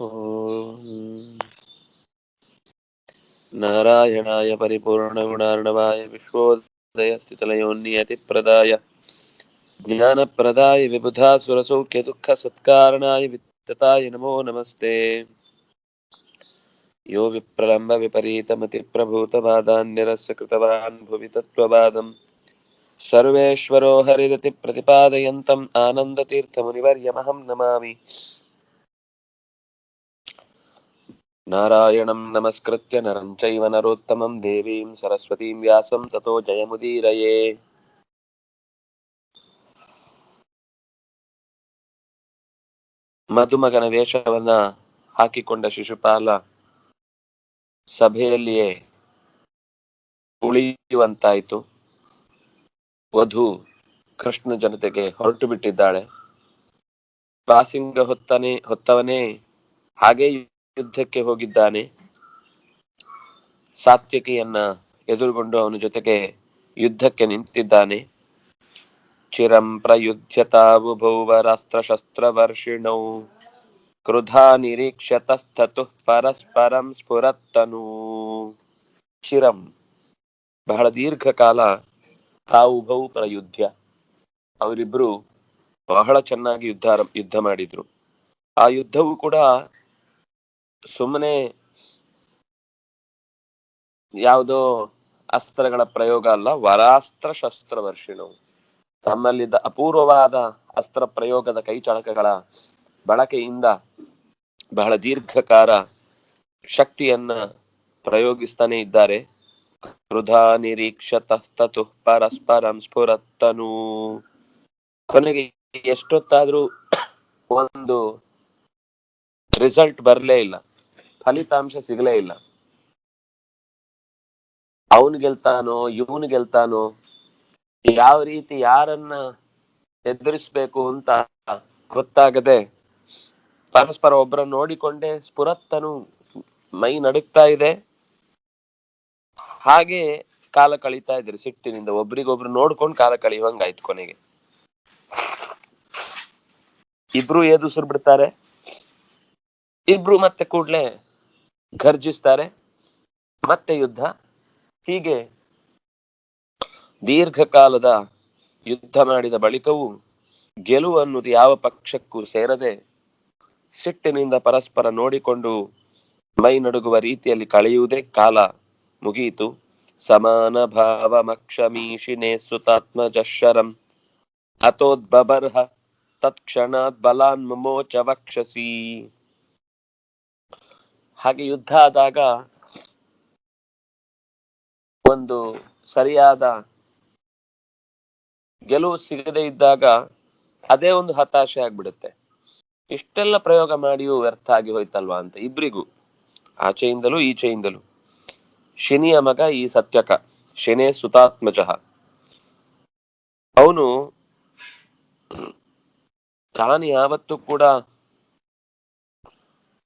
ಓಂ ನಾರಾಯಣಾಯ ಪರಿಪೂರ್ಣಗುಣಾರ್ಣವಾಯ ವಿಶ್ವೋದಯಸ್ಥಿತಲಯೋನ್ನಿಯತಿಪ್ರದಾಯ ಜ್ಞಾನಪ್ರದಾಯ ವಿಬುಧಾಸುರಸೌಖ್ಯದುಃಖಸತ್ಕಾರಣಾಯ ವಿತ್ತತಾಯ ನಮೋ ನಮಸ್ತೆ. ಯೋ ವಿಪ್ರಲಂಬ ವಿಪರೀತಮತಿಪ್ರಭೂತವಾದಾನ್ಯರಸ್ಯ ಕೃತವಾನ್ ಭುವಿ ತತ್ವವಾದಂ ಸರ್ವೇಶ್ವರೋ ಹರಿರತಿ ಪ್ರತಿಪಾದಯಂತಂ ಆನಂದತೀರ್ಥಮುನಿವರ್ಯಮಹಂ ನಮಾಮಿ. ನಾರಾಯಣಂ ನಮಸ್ಕೃತ್ಯ ನರಂ ಚೈವ ನರೋತ್ತಮಂ ದೇವೀಂ ಸರಸ್ವತೀಂ ವ್ಯಾಸಂ ತತೋ ಜಯಮುದೀರಯೇ. ಮಧುಮಗನ ವೇಷವನ್ನ ಹಾಕಿಕೊಂಡ ಶಿಶುಪಾಲ ಸಭೆಯಲ್ಲಿಯೇ ಉಳಿಯುವಂತಾಯಿತು. ವಧು ಕೃಷ್ಣ ಜನತೆಗೆ ಹೊರಟು ಬಿಟ್ಟಿದ್ದಾಳೆ. ಪಾಸಿಂಗ ಹೊತ್ತವನೇ ಹಾಗೆ ಯುದ್ಧಕ್ಕೆ ಹೋಗಿದ್ದಾನೆ. ಸಾತ್ಯಕಿಯನ್ನ ಎದುರುಗೊಂಡು ಅವನ ಜೊತೆಗೆ ಯುದ್ಧಕ್ಕೆ ನಿಂತಿದ್ದಾನೆ. ಚಿರಂ ಪ್ರಯುಧ್ಯತಾವುಭೌ ವರಾಸ್ತ್ರಶಸ್ತ್ರವರ್ಷಿಣೌ ಕ್ರುಧಾ ನಿರೀಕ್ಷ್ಯತಸ್ತತುಃ ಪರಸ್ಪರಂ ಸ್ಫುರತ್ತನು. ಚಿರಂ ಬಹಳ ದೀರ್ಘಕಾಲ ತಾವುಭೌ ಪ್ರಯುಧ್ಯ, ಅವರಿಬ್ರು ಬಹಳ ಚೆನ್ನಾಗಿ ಯುದ್ಧ ಮಾಡಿದ್ರು. ಆ ಯುದ್ಧವು ಕೂಡ ಸುಮ್ಮನೆ ಯಾವುದೋ ಅಸ್ತ್ರಗಳ ಪ್ರಯೋಗ ಅಲ್ಲ, ವರಾಸ್ತ್ರ ಶಸ್ತ್ರವರ್ಷಿಣವು, ತಮ್ಮಲ್ಲಿದ್ದ ಅಪೂರ್ವವಾದ ಅಸ್ತ್ರ ಪ್ರಯೋಗದ ಕೈಚಳಕಗಳ ಬಳಕೆಯಿಂದ ಬಹಳ ದೀರ್ಘಕಾಲ ಶಕ್ತಿಯನ್ನ ಪ್ರಯೋಗಿಸ್ತಾನೆ ಇದ್ದಾರೆ. ಕ್ರುಧಾ ನಿರೀಕ್ಷತಸ್ತತು ಪರಸ್ಪರಂ ಸ್ಫುರತ್ತನು. ಕೊನೆಗೆ ಎಷ್ಟೊತ್ತಾದ್ರೂ ಒಂದು ರಿಸಲ್ಟ್ ಬರಲೇ ಇಲ್ಲ, ಫಲಿತಾಂಶ ಸಿಗಲೇ ಇಲ್ಲ. ಅವನು ಗೆಲ್ತಾನೋ ಇವನು ಗೆಲ್ತಾನೋ, ಯಾವ ರೀತಿ ಯಾರನ್ನ ಎದುರಿಸ್ಬೇಕು ಅಂತ ಗೊತ್ತಾಗದೆ ಪರಸ್ಪರ ಒಬ್ಬರನ್ನ ನೋಡಿಕೊಂಡೆ ಸ್ಫುರತ್ತನು, ಮೈ ನಡುಕ್ತಾ ಇದೆ. ಹಾಗೆ ಕಾಲ ಕಳೀತಾ ಇದ್ರು ಸಿಟ್ಟಿನಿಂದ, ಒಬ್ರಿಗೊಬ್ರು ನೋಡ್ಕೊಂಡು ಕಾಲ ಕಳೆಯುವಂಗಾಯ್ತು. ಕೊನೆಗೆ ಇಬ್ರು ಎದುರಿಸ್ರು ಬಿಡ್ತಾರೆ. ಇಬ್ರು ಮತ್ತೆ ಕೂಡ್ಲೆ ಘರ್ಜಿಸ್ತಾರೆ, ಮತ್ತೆ ಯುದ್ಧ. ಹೀಗೆ ದೀರ್ಘಕಾಲದ ಯುದ್ಧ ಮಾಡಿದ ಬಳಿಕವೂ ಗೆಲುವು ಅನ್ನೋದು ಯಾವ ಪಕ್ಷಕ್ಕೂ ಸೇರದೆ ಸಿಟ್ಟಿನಿಂದ ಪರಸ್ಪರ ನೋಡಿಕೊಂಡು ಮೈ ನಡುಗುವ ರೀತಿಯಲ್ಲಿ ಕಳೆಯುವುದೇ ಕಾಲ ಮುಗಿಯಿತು. ಸಮಾನ ಭಾವಮಕ್ಷಮೀಶಿನೇ ಸುತಾತ್ಮಜಶರಂ ಅತೋದ್ಬಬರ್ಹ ತತ್ಕ್ಷಣಾತ್ ಬಲಾನ್ ಮುಮೋಚ ವಕ್ಷಸಿ. ಹಾಗೆ ಯುದ್ಧ ಆದಾಗ ಒಂದು ಸರಿಯಾದ ಗೆಲುವು ಸಿಗದೆ ಇದ್ದಾಗ ಅದೇ ಒಂದು ಹತಾಶೆ ಆಗ್ಬಿಡುತ್ತೆ. ಇಷ್ಟೆಲ್ಲ ಪ್ರಯೋಗ ಮಾಡಿಯೂ ವ್ಯರ್ಥ ಆಗಿ ಹೋಯ್ತಲ್ವಾ ಅಂತ ಇಬ್ರಿಗೂ, ಆಚೆಯಿಂದಲೂ ಈಚೆಯಿಂದಲೂ. ಶನಿಯ ಮಗ ಈ ಸತ್ಯಕ, ಶನೇ ಸುತಾತ್ಮಜಃ. ಅವನು ತಾನು ಯಾವತ್ತೂ ಕೂಡ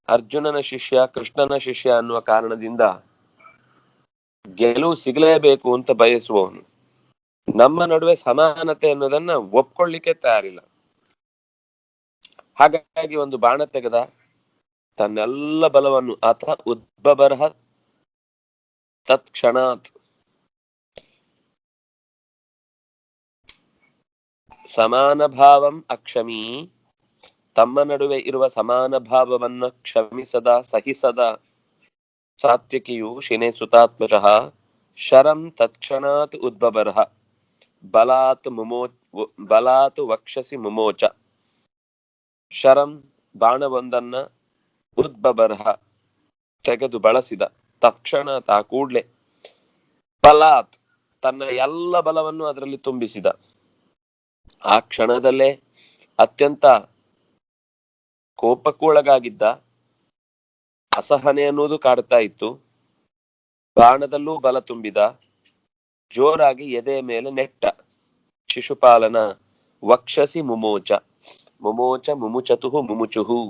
ಅರ್ಜುನನ ಶಿಷ್ಯ, ಕೃಷ್ಣನ ಶಿಷ್ಯ ಅನ್ನುವ ಕಾರಣದಿಂದ ಗೆಲುವು ಸಿಗಲೇಬೇಕು ಅಂತ ಬಯಸುವವನು. ನಮ್ಮ ನಡುವೆ ಸಮಾನತೆ ಅನ್ನೋದನ್ನ ಒಪ್ಕೊಳ್ಳಿಕ್ಕೆ ತಯಾರಿಲ್ಲ. ಹಾಗಾಗಿ ಒಂದು ಬಾಣ ತೆಗೆದ, ತನ್ನೆಲ್ಲ ಬಲವನ್ನು ಅಥ ಉದ್ಬಬರ್ಹ ತತ್ಕ್ಷಣಾತ್, ಸಮಾನ ಭಾವಂ ಅಕ್ಷಮಿ, ತಮ್ಮ ನಡುವೆ ಇರುವ ಸಮಾನ ಭಾವವನ್ನ ಕ್ಷಮಿಸದ ಸಹಿಸದ ಸಾತ್ವಿಕಿಯು ಶಿನೇ ಸುತಾತ್ಮಜಃ ಶರಂ ತತ್ಕ್ಷಣಾತ್ ಉದ್ಬಬರ್ಹ ಬಲಾತ್ ವಕ್ಷಸಿ ಮುಮೋಚ. ಶರಂ ಬಾಣವೊಂದನ್ನ ಉದ್ಬಬರ್ಹ ತೆಗೆದು ಬಳಸಿದ, ತತ್ಕ್ಷಣಾತ್ ಆ ಕೂಡ್ಲೆ, ಬಲಾತ್ ತನ್ನ ಎಲ್ಲ ಬಲವನ್ನು ಅದರಲ್ಲಿ ತುಂಬಿಸಿದ. ಆ ಕ್ಷಣದಲ್ಲೇ ಅತ್ಯಂತ ಕೋಪಕ್ಕೊಳಗಾಗಿದ್ದ, ಅಸಹನೆ ಅನ್ನೋದು ಕಾಡ್ತಾ ಇತ್ತು. ಬಾಣದಲ್ಲೂ ಬಲ ತುಂಬಿದ, ಜೋರಾಗಿ ಎದೆ ಮೇಲೆ ನೆಟ್ಟ. ಶಿಶುಪಾಲನ ವಕ್ಷಸಿ ಮುಮೋಚ, ಮುಮೋಚ ಮುಮುಚತು ಮುಮುಚುಹು,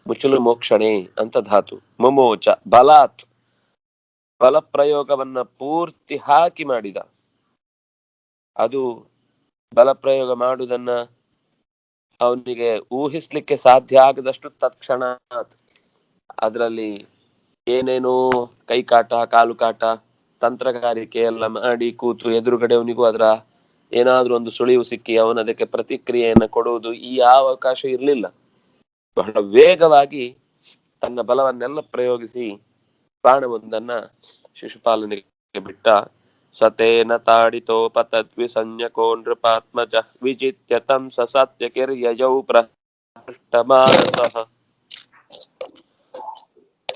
ಮುಚುಲು ಮೋಕ್ಷಣೆ ಅಂತ ಧಾತು. ಮುಮೋಚ ಬಲಾತ್, ಬಲ ಪ್ರಯೋಗವನ್ನ ಪೂರ್ತಿ ಹಾಕಿ ಮಾಡಿದ. ಅದು ಬಲ ಪ್ರಯೋಗ ಮಾಡುವುದನ್ನ ಅವನಿಗೆ ಊಹಿಸ್ಲಿಕ್ಕೆ ಸಾಧ್ಯ ಆಗದಷ್ಟು ತತ್ಕ್ಷಣ ಅದರಲ್ಲಿ ಏನೇನೋ ಕೈ ಕಾಟ ಕಾಲು ಕಾಟ ತಂತ್ರಗಾರಿಕೆ ಎಲ್ಲ ಮಾಡಿ ಕೂತು ಎದುರುಗಡೆ ಅವನಿಗೂ ಅದರ ಏನಾದ್ರೂ ಒಂದು ಸುಳಿವು ಸಿಕ್ಕಿ ಅವನ ಅದಕ್ಕೆ ಪ್ರತಿಕ್ರಿಯೆಯನ್ನು ಕೊಡುವುದು ಈ ಯಾವ ಅವಕಾಶ ಇರಲಿಲ್ಲ. ಬಹಳ ವೇಗವಾಗಿ ತನ್ನ ಬಲವನ್ನೆಲ್ಲ ಪ್ರಯೋಗಿಸಿ ಪ್ರಾಣವೊಂದನ್ನ ಶಿಶುಪಾಲನಿಗೆ ಬಿಟ್ಟ. ಸತೇನ ತಾಡಿತೋಪತದ್ವಿ ಸಂಜ್ಞಕೋ ನೃಪಾತ್ಮಜ ವಿಜಿತ್ಯ ತಂ ಸಸಾತ್ಯಕಿರ್ಯಯೌ ಪ್ರಹೃಷ್ಟಮಾನಸಃ.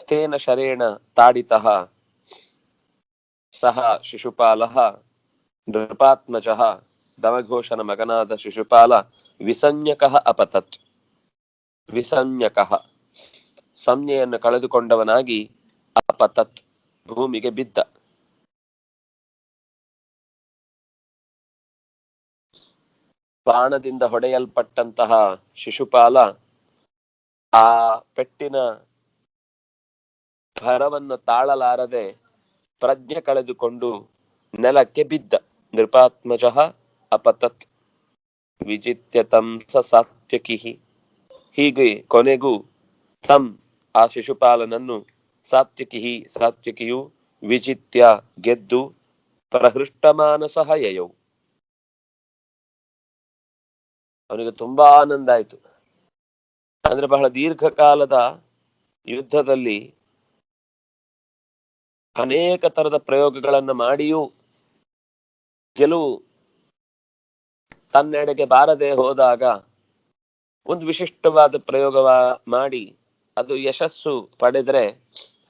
ತೇನ ಶರೇಣ ತಾಡಿತಃ ಸಹ ಶಿಶುಪಾಲಃ ನೃಪಾತ್ಮಜಃ, ದಮಘೋಷನ ಮಗನಾದ ಶಿಶುಪಾಲ ವಿಸಂಜ್ಞಕಃ ಅಪತತ್. ವಿಸಂಜ್ಞಕಃ ಸಂಜ್ಞೆಯನ್ನು ಕಳೆದುಕೊಂಡವನಾಗಿ ಅಪತತ್ ಭೂಮಿಗೆ ಬಿದ್ದ. ಬಾಣದಿಂದ ಹೊಡೆಯಲ್ಪಟ್ಟಂತಹ ಶಿಶುಪಾಲ ಆ ಪೆಟ್ಟಿನ ಭರವನ್ನು ತಾಳಲಾರದೆ ಪ್ರಜ್ಞೆ ಕಳೆದುಕೊಂಡು ನೆಲಕ್ಕೆ ಬಿದ್ದ. ನೃಪಾತ್ಮಜಃ ಅಪತತ್ ವಿಜಿತ್ಯ ತಂ ಸಾತ್ಯಕಿಹಿ. ಹೀಗೆ ಕೊನೆಗೂ ತಂ ಆ ಶಿಶುಪಾಲನನ್ನು ಸಾತ್ಯಕಿಹಿ ಸಾತ್ಯಕಿಯು ವಿಜಿತ್ಯ ಗೆದ್ದು ಪ್ರಹೃಷ್ಟಮಾನಸಃ ಯಯೌ. ಅವನಿಗೆ ತುಂಬಾ ಆನಂದ ಆಯ್ತು. ಅಂದ್ರೆ ಬಹಳ ದೀರ್ಘಕಾಲದ ಯುದ್ಧದಲ್ಲಿ ಅನೇಕ ತರದ ಪ್ರಯೋಗಗಳನ್ನ ಮಾಡಿಯೂ ಗೆಲುವು ತನ್ನೆಡೆಗೆ ಬಾರದೆ ಹೋದಾಗ ಒಂದು ವಿಶಿಷ್ಟವಾದ ಪ್ರಯೋಗ ಮಾಡಿ ಅದು ಯಶಸ್ಸು ಪಡೆದ್ರೆ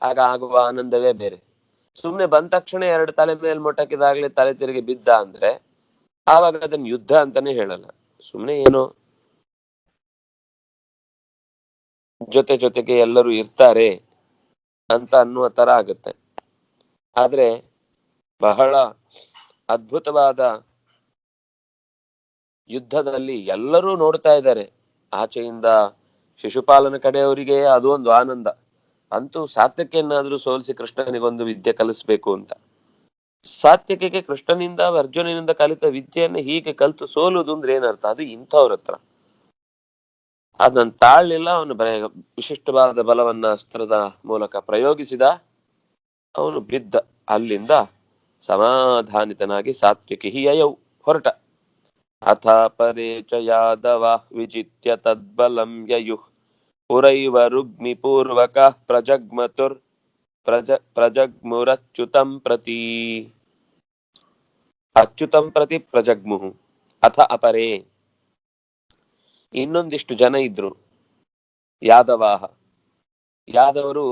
ಆಗ ಆಗುವ ಆನಂದವೇ ಬೇರೆ. ಸುಮ್ನೆ ಬಂದ ತಕ್ಷಣ ಎರಡು ತಲೆ ಮೇಲೆ ಮೊಟಕಿದಾಗ್ಲೇ ತಲೆ ತಿರುಗಿ ಬಿದ್ದ ಅಂದ್ರೆ ಆವಾಗ ಅದನ್ನ ಯುದ್ಧ ಅಂತಾನೆ ಹೇಳಲ್ಲ, ಸುಮ್ನೆ ಏನೋ ಜೊತೆಗೆ ಎಲ್ಲರೂ ಇರ್ತಾರೆ ಅಂತ ಅನ್ನುವ ತರ ಆಗುತ್ತೆ. ಆದ್ರೆ ಬಹಳ ಅದ್ಭುತವಾದ ಯುದ್ಧದಲ್ಲಿ ಎಲ್ಲರೂ ನೋಡ್ತಾ ಇದ್ದಾರೆ. ಆಚೆಯಿಂದ ಶಿಶುಪಾಲನ ಕಡೆಯವರಿಗೆ ಅದು ಒಂದು ಆನಂದ, ಅಂತೂ ಸಾತ್ಯಕಿಯನ್ನಾದ್ರೂ ಸೋಲಿಸಿ ಕೃಷ್ಣನಿಗೊಂದು ವಿದ್ಯೆ ಕಲಿಸ್ಬೇಕು ಅಂತ. ಸಾತ್ಯಕಿಗೆ ಕೃಷ್ಣನಿಂದ ಅರ್ಜುನನಿಂದ ಕಲಿತ ವಿದ್ಯೆಯನ್ನು ಹೀಗೆ ಕಲಿತು ಸೋಲುದು ಅಂದ್ರೆ ಏನರ್ಥ? ಅದು ಇಂಥವ್ರ ಹತ್ರ ಅದನ್ನ ತಾಳ್ಲಿಲ್ಲ. ಅವನು ವಿಶಿಷ್ಟವಾದ ಬಲವನ್ನ ಅಸ್ತ್ರದ ಮೂಲಕ ಪ್ರಯೋಗಿಸಿದ, ಅವನು ಬಿದ್ದ. ಅಲ್ಲಿಂದ ಸಮಾಧಾನಿತನಾಗಿ ಸಾತ್ವಿಕಿ ಯಯೌ ಹೊರಟ. ಅಥ ಪರೇ ಚ ಯಾದವ ವಿಜಿತ್ಯ ತದ್ಬಲಂ ಯಯುಃ ಪುರೈವ ರುಗ್ಮಿ ಪೂರ್ವಕ ಪ್ರಜಗ್ಮುರಚ್ಯುತಂ ಪ್ರತಿ. ಅಚ್ಯುತಂ ಪ್ರತಿ ಪ್ರಜಗ್ಮುಹು. ಅಥ ಅಪರೇ ಇನ್ನೊಂದಿಷ್ಟು ಜನ ಇದ್ರು, ಯಾದವರು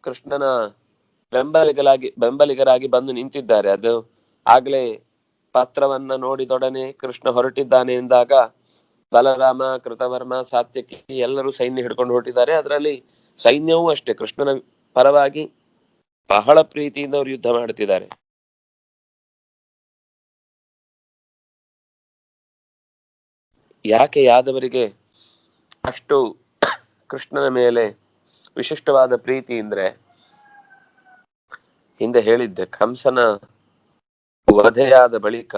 ಕೃಷ್ಣನ ಬೆಂಬಲಿಗರಾಗಿ ಬಂದು ನಿಂತಿದ್ದಾರೆ. ಅದು ಆಗ್ಲೇ ಪತ್ರವನ್ನ ನೋಡಿದೊಡನೆ ಕೃಷ್ಣ ಹೊರಟಿದ್ದಾನೆ ಎಂದಾಗ ಬಲರಾಮ, ಕೃತವರ್ಮ, ಸಾತ್ಯಕಿ ಎಲ್ಲರೂ ಸೈನ್ಯ ಹಿಡ್ಕೊಂಡು ಹೊರಟಿದ್ದಾರೆ. ಅದರಲ್ಲಿ ಸೈನ್ಯವೂ ಅಷ್ಟೇ ಕೃಷ್ಣನ ಪರವಾಗಿ ಬಹಳ ಪ್ರೀತಿಯಿಂದ ಅವರು ಯುದ್ಧ ಮಾಡ್ತಿದ್ದಾರೆ. ಯಾಕೆ ಯಾದವರಿಗೆ ಅಷ್ಟು ಕೃಷ್ಣನ ಮೇಲೆ ವಿಶಿಷ್ಟವಾದ ಪ್ರೀತಿ ಅಂದ್ರೆ, ಹಿಂದೆ ಹೇಳಿದ್ದೆ, ಕಂಸನ ವಧೆಯಾದ ಬಳಿಕ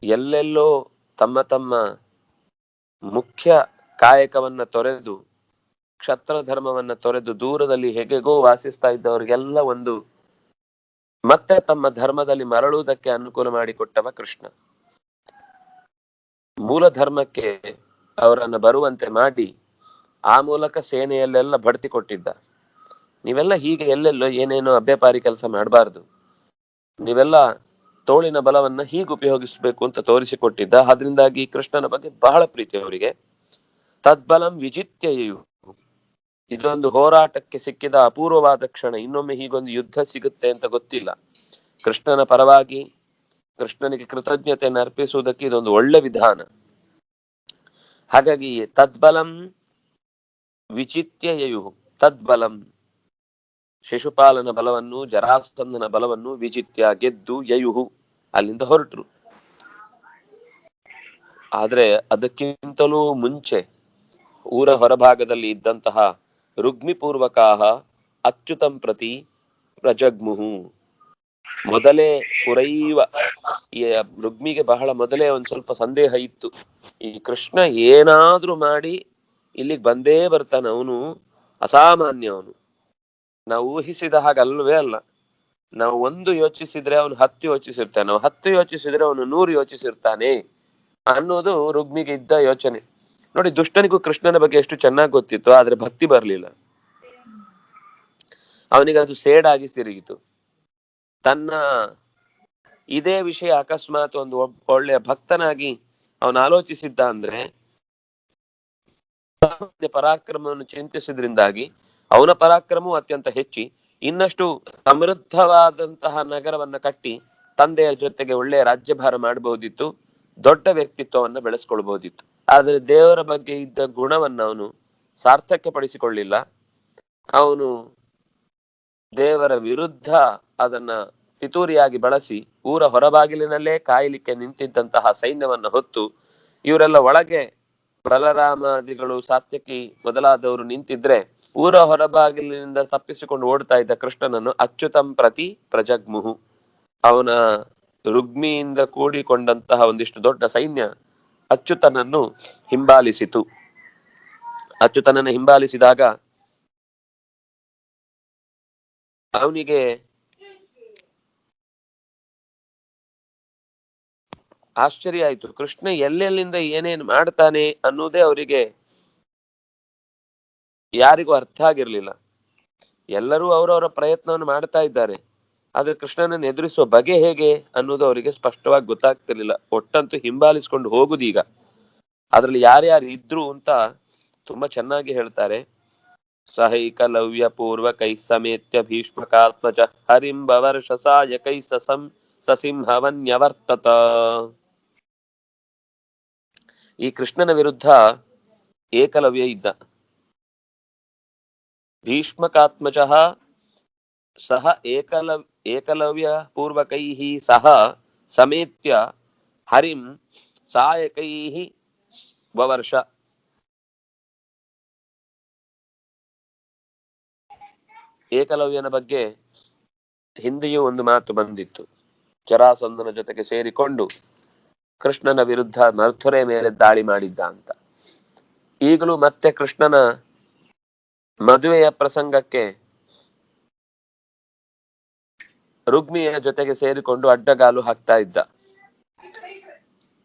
ಎಲ್ಲೆಲ್ಲೋ ತಮ್ಮ ತಮ್ಮ ಮುಖ್ಯ ಕಾಯಕವನ್ನ ತೊರೆದು, ಕ್ಷತ್ರ ಧರ್ಮವನ್ನ ತೊರೆದು ದೂರದಲ್ಲಿ ಹೇಗೆಗೋ ವಾಸಿಸ್ತಾ ಇದ್ದವರಿಗೆಲ್ಲ ಒಂದು ಮತ್ತೆ ತಮ್ಮ ಧರ್ಮದಲ್ಲಿ ಮರಳುವುದಕ್ಕೆ ಅನುಕೂಲ ಮಾಡಿಕೊಟ್ಟವ ಕೃಷ್ಣ. ಮೂಲ ಧರ್ಮಕ್ಕೆ ಅವರನ್ನು ಬರುವಂತೆ ಮಾಡಿ ಆ ಮೂಲಕ ಸೇನೆಯಲ್ಲೆಲ್ಲ ಬಡ್ತಿ ಕೊಟ್ಟಿದ್ದ. ನೀವೆಲ್ಲ ಹೀಗೆ ಎಲ್ಲೆಲ್ಲೋ ಏನೇನೋ ಅಭ್ಯಾಪಾರಿ ಕೆಲಸ ಮಾಡಬಾರ್ದು, ನೀವೆಲ್ಲ ತೋಳಿನ ಬಲವನ್ನ ಹೀಗೆ ಉಪಯೋಗಿಸ್ಬೇಕು ಅಂತ ತೋರಿಸಿಕೊಟ್ಟಿದ್ದ. ಅದರಿಂದಾಗಿ ಕೃಷ್ಣನ ಬಗ್ಗೆ ಬಹಳ ಪ್ರೀತಿ ಅವರಿಗೆ. ತದ್ಬಲಂ ವಿಜಿತ್ಯಯು, ಇದೊಂದು ಹೋರಾಟಕ್ಕೆ ಸಿಕ್ಕಿದ ಅಪೂರ್ವವಾದ ಕ್ಷಣ. ಇನ್ನೊಮ್ಮೆ ಹೀಗೊಂದು ಯುದ್ಧ ಸಿಗುತ್ತೆ ಅಂತ ಗೊತ್ತಿಲ್ಲ. ಕೃಷ್ಣನ ಪರವಾಗಿ ಕೃಷ್ಣನಿಗೆ ಕೃತಜ್ಞತೆಯನ್ನು ಅರ್ಪಿಸುವುದಕ್ಕೆ ಇದೊಂದು ಒಳ್ಳೆ ವಿಧಾನ. ಹಾಗಾಗಿ ತದ್ಬಲಂ ವಿಚಿತ್ಯಯು, ತದ್ಬಲಂ ಶಿಶುಪಾಲನ ಬಲವನ್ನು, ಜರಾಸಂಧನ ಬಲವನ್ನು ವಿಜಿತ್ಯ ಗೆದ್ದು ಯಯುಹು ಅಲ್ಲಿಂದ ಹೊರಟರು. ಆದ್ರೆ ಅದಕ್ಕಿಂತಲೂ ಮುಂಚೆ ಊರ ಹೊರಭಾಗದಲ್ಲಿ ಇದ್ದಂತಹ ರುಗ್ಮಿಪೂರ್ವಕಾಹ ಅಚ್ಯುತಂ ಪ್ರತಿ ಪ್ರಜಗ್ಮುಹು. ಮೊದಲೇ ಪುರೈವ, ಈ ರುಗ್ಮಿಗೆ ಬಹಳ ಮೊದಲೇ ಒಂದ್ ಸ್ವಲ್ಪ ಸಂದೇಹ ಇತ್ತು, ಈ ಕೃಷ್ಣ ಏನಾದ್ರೂ ಮಾಡಿ ಇಲ್ಲಿಗೆ ಬಂದೇ ಬರ್ತಾನೆ, ಅವನು ಅಸಾಮಾನ್ಯ ಅವನು. ನಾವು ಊಹಿಸಿದ ಹಾಗಲ್ವೇ ಅಲ್ಲ. ನಾವು ಒಂದು ಯೋಚಿಸಿದ್ರೆ ಅವನು 10 ಯೋಚಿಸಿರ್ತಾನೆ, ನಾವು 10 ಯೋಚಿಸಿದ್ರೆ ಅವನು 100 ಯೋಚಿಸಿರ್ತಾನೆ ಅನ್ನೋದು ರುಗ್ಮಿಗೆ ಇದ್ದ ಯೋಚನೆ. ನೋಡಿ, ದುಷ್ಟನಿಗೂ ಕೃಷ್ಣನ ಬಗ್ಗೆ ಎಷ್ಟು ಚೆನ್ನಾಗಿ ಗೊತ್ತಿತ್ತು, ಆದ್ರೆ ಭಕ್ತಿ ಬರ್ಲಿಲ್ಲ. ಅವನಿಗೆ ಅದು ಸೇಡಾಗಿ ತಿರುಗಿತು. ತನ್ನ ಇದೇ ವಿಷಯ ಅಕಸ್ಮಾತ್ ಒಂದು ಒಳ್ಳೆಯ ಭಕ್ತನಾಗಿ ಅವನು ಆಲೋಚಿಸಿದ್ದ ಅಂದ್ರೆ, ಪರಾಕ್ರಮವನ್ನು ಚಿಂತಿಸಿದ್ರಿಂದಾಗಿ ಅವನ ಪರಾಕ್ರಮವು ಅತ್ಯಂತ ಹೆಚ್ಚಿ ಇನ್ನಷ್ಟು ಸಮೃದ್ಧವಾದಂತಹ ನಗರವನ್ನ ಕಟ್ಟಿ ತಂದೆಯ ಜೊತೆಗೆ ಒಳ್ಳೆಯ ರಾಜ್ಯಭಾರ ಮಾಡಬಹುದಿತ್ತು, ದೊಡ್ಡ ವ್ಯಕ್ತಿತ್ವವನ್ನ ಬೆಳೆಸ್ಕೊಳ್ಬಹುದಿತ್ತು. ಆದ್ರೆ ದೇವರ ಬಗ್ಗೆ ಇದ್ದ ಗುಣವನ್ನ ಅವನು ಸಾರ್ಥಕ್ಯ ಪಡಿಸಿಕೊಳ್ಳಿಲ್ಲ. ಅವನು ದೇವರ ವಿರುದ್ಧ ಅದನ್ನ ಪಿತೂರಿಯಾಗಿ ಬಳಸಿ ಊರ ಹೊರಬಾಗಿಲಿನಲ್ಲೇ ಕಾಯಲಿಕ್ಕೆ ನಿಂತಿದ್ದಂತಹ ಸೈನ್ಯವನ್ನ ಹೊತ್ತು, ಇವರೆಲ್ಲ ಒಳಗೆ ಬಲರಾಮಾದಿಗಳು, ಸಾತ್ಯಕಿ ಮೊದಲಾದವರು ನಿಂತಿದ್ರೆ ಊರ ಹೊರಬಾಗಿಲಿನಿಂದ ತಪ್ಪಿಸಿಕೊಂಡು ಓಡ್ತಾ ಇದ್ದ ಕೃಷ್ಣನನ್ನು ಅಚ್ಯುತಂ ಪ್ರತಿ ಪ್ರಜಗ್ಮುಹು, ಅವನ ರುಗ್ಮಿಯಿಂದ ಕೂಡಿಕೊಂಡಂತಹ ಒಂದಿಷ್ಟು ದೊಡ್ಡ ಸೈನ್ಯ ಅಚ್ಯುತನನ್ನು ಹಿಂಬಾಲಿಸಿತು. ಅಚ್ಯುತನನ್ನು ಹಿಂಬಾಲಿಸಿದಾಗ ಅವನಿಗೆ ಆಶ್ಚರ್ಯ ಆಯ್ತು. ಕೃಷ್ಣ ಎಲ್ಲೆಲ್ಲಿಂದ ಏನೇನ್ ಮಾಡ್ತಾನೆ ಅನ್ನೋದೇ ಅವರಿಗೆ ಯಾರಿಗೂ ಅರ್ಥ ಆಗಿರ್ಲಿಲ್ಲ. ಎಲ್ಲರೂ ಅವರವರ ಪ್ರಯತ್ನವನ್ನು ಮಾಡ್ತಾ ಇದ್ದಾರೆ, ಆದ್ರೆ ಕೃಷ್ಣನನ್ನು ಎದುರಿಸುವ ಬಗೆ ಹೇಗೆ ಅನ್ನೋದು ಅವರಿಗೆ ಸ್ಪಷ್ಟವಾಗಿ ಗೊತ್ತಾಗ್ತಿರ್ಲಿಲ್ಲ. ಒಟ್ಟಂತೂ ಹಿಂಬಾಲಿಸ್ಕೊಂಡು ಹೋಗುದೀಗ. ಅದ್ರಲ್ಲಿ ಯಾರ್ಯಾರು ಇದ್ರು ಅಂತ ತುಂಬಾ ಚೆನ್ನಾಗಿ ಹೇಳ್ತಾರೆ. ಸಹೈಕಲವ್ಯ ಪೂರ್ವ ಕೈ ಸಮೇತ್ಯ ಭೀಷ್ಮಕಾತ್ಮಜ ಹರಿಂಬವರ್ಷ ಸಾಯಕೈ ಸಸಿಂಹವನ್ಯವರ್ತತ. ಈ ಕೃಷ್ಣನ ವಿರುದ್ಧ ಏಕಲವ್ಯ ಇದ್ದ. ಭೀಷ್ಮಕಾತ್ಮಜ ಸಹ ಏಕಲವ್ಯ ಪೂರ್ವಕೈಃ ಸಹ ಸಮೇತ್ಯ ಹರಿಂ ಸಾಯಕೈಃ ವವರ್ಷ. ಏಕಲವ್ಯನ ಬಗ್ಗೆ ಹಿಂದೆಯೂ ಒಂದು ಮಾತು ಬಂದಿತ್ತು. ಜರಾಸಂಧನ ಜೊತೆಗೆ ಸೇರಿಕೊಂಡು ಕೃಷ್ಣನ ವಿರುದ್ಧ ಮಥುರೆ ಮೇಲೆ ದಾಳಿ ಮಾಡಿದ್ದ ಅಂತ. ಈಗಲೂ ಮತ್ತೆ ಕೃಷ್ಣನ ಮದುವೆಯ ಪ್ರಸಂಗಕ್ಕೆ ರುಗ್ಮಿಯ ಜೊತೆಗೆ ಸೇರಿಕೊಂಡು ಅಡ್ಡಗಾಲು ಹಾಕ್ತಾ ಇದ್ದ.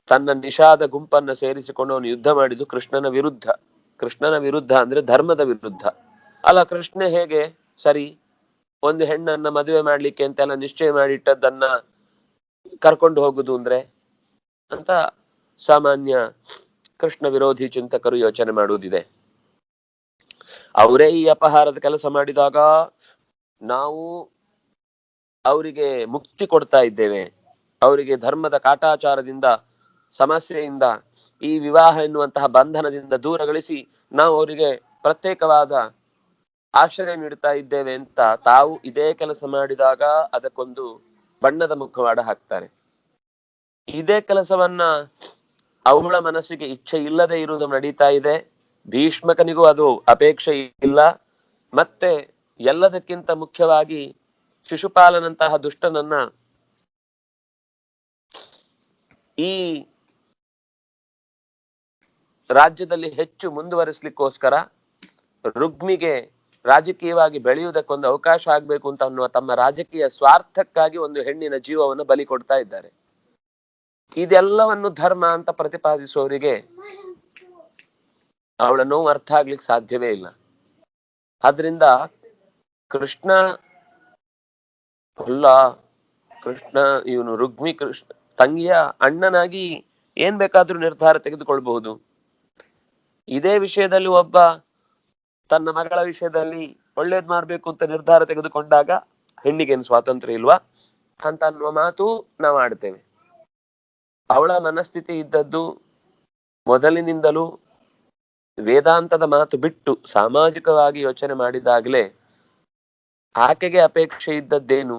ತನ್ನ ನಿಷಾದ ಗುಂಪನ್ನ ಸೇರಿಸಿಕೊಂಡು ಅವನು ಯುದ್ಧ ಮಾಡಿದ್ದು ಕೃಷ್ಣನ ವಿರುದ್ಧ. ಕೃಷ್ಣನ ವಿರುದ್ಧ ಅಂದ್ರೆ ಧರ್ಮದ ವಿರುದ್ಧ ಅಲ್ಲ. ಕೃಷ್ಣ ಹೇಗೆ ಸರಿ ಒಂದು ಹೆಣ್ಣನ್ನ ಮದುವೆ ಮಾಡ್ಲಿಕ್ಕೆ ಅಂತೆಲ್ಲ ನಿಶ್ಚಯ ಮಾಡಿಟ್ಟದ್ದನ್ನ ಕರ್ಕೊಂಡು ಹೋಗುದು ಅಂದ್ರೆ ಅಂತ ಸಾಮಾನ್ಯ ಕೃಷ್ಣ ವಿರೋಧಿ ಚಿಂತಕರು ಯೋಚನೆ ಮಾಡುವುದಿದೆ. ಅವರೇ ಈ ಅಪಹಾರದ ಕೆಲಸ ಮಾಡಿದಾಗ ನಾವು ಅವರಿಗೆ ಮುಕ್ತಿ ಕೊಡ್ತಾ ಇದ್ದೇವೆ, ಅವರಿಗೆ ಧರ್ಮದ ಕಾಟಾಚಾರದಿಂದ, ಸಮಸ್ಯೆಯಿಂದ, ಈ ವಿವಾಹ ಎನ್ನುವಂತಹ ಬಂಧನದಿಂದ ದೂರಗಳಿಸಿ ನಾವು ಅವರಿಗೆ ಪ್ರತ್ಯೇಕವಾದ ಆಶ್ರಯ ನೀಡ್ತಾ ಇದ್ದೇವೆ ಅಂತ ತಾವು ಇದೇ ಕೆಲಸ ಮಾಡಿದಾಗ ಅದಕ್ಕೊಂದು ಬಣ್ಣದ ಮುಖವಾಡ ಹಾಕ್ತಾರೆ. ಇದೇ ಕೆಲಸವನ್ನ ಅವಳ ಮನಸ್ಸಿಗೆ ಇಚ್ಛೆ ಇಲ್ಲದೆ ಇರುವುದು ನಡೀತಾ ಇದೆ. ಭೀಷ್ಮಕನಿಗೂ ಅದು ಅಪೇಕ್ಷೆ ಇಲ್ಲ. ಮತ್ತೆ ಎಲ್ಲದಕ್ಕಿಂತ ಮುಖ್ಯವಾಗಿ ಶಿಶುಪಾಲನಂತಹ ದುಷ್ಟನನ್ನ ಈ ರಾಜ್ಯದಲ್ಲಿ ಹೆಚ್ಚು ಮುಂದುವರಿಸ್ಲಿಕ್ಕೋಸ್ಕರ ರುಗ್ಮಿಗೆ ರಾಜಕೀಯವಾಗಿ ಬೆಳೆಯುವುದಕ್ಕೊಂದು ಅವಕಾಶ ಆಗ್ಬೇಕು ಅಂತ ಅನ್ನುವ ತಮ್ಮ ರಾಜಕೀಯ ಸ್ವಾರ್ಥಕ್ಕಾಗಿ ಒಂದು ಹೆಣ್ಣಿನ ಜೀವವನ್ನು ಬಲಿ ಕೊಡ್ತಾ ಇದ್ದಾರೆ. ಇದೆಲ್ಲವನ್ನು ಧರ್ಮ ಅಂತ ಪ್ರತಿಪಾದಿಸುವವರಿಗೆ ಅವಳ ನೋವು ಅರ್ಥ ಆಗ್ಲಿಕ್ಕೆ ಸಾಧ್ಯವೇ ಇಲ್ಲ. ಆದ್ರಿಂದ ಕೃಷ್ಣ ಇವನು ರುಗ್ಮಿ ಕೃಷ್ಣ ತಂಗಿಯ ಅಣ್ಣನಾಗಿ ಏನ್ ಬೇಕಾದ್ರೂ ನಿರ್ಧಾರ ತೆಗೆದುಕೊಳ್ಬಹುದು. ಇದೇ ವಿಷಯದಲ್ಲಿ ಒಬ್ಬ ತನ್ನ ಮಗಳ ವಿಷಯದಲ್ಲಿ ಒಳ್ಳೇದ್ ಮಾಡ್ಬೇಕು ಅಂತ ನಿರ್ಧಾರ ತೆಗೆದುಕೊಂಡಾಗ ಹೆಣ್ಣಿಗೇನು ಸ್ವಾತಂತ್ರ್ಯ ಇಲ್ವಾ ಅಂತ ಅನ್ನುವ ಮಾತು ನಾವು ಆಡ್ತೇವೆ. ಅವಳ ಮನಸ್ಥಿತಿ ಇದ್ದದ್ದು ಮೊದಲಿನಿಂದಲೂ ವೇದಾಂತದ ಮಾತು ಬಿಟ್ಟು ಸಾಮಾಜಿಕವಾಗಿ ಯೋಚನೆ ಮಾಡಿದಾಗಲೇ ಆಕೆಗೆ ಅಪೇಕ್ಷೆ ಇದ್ದದ್ದೇನು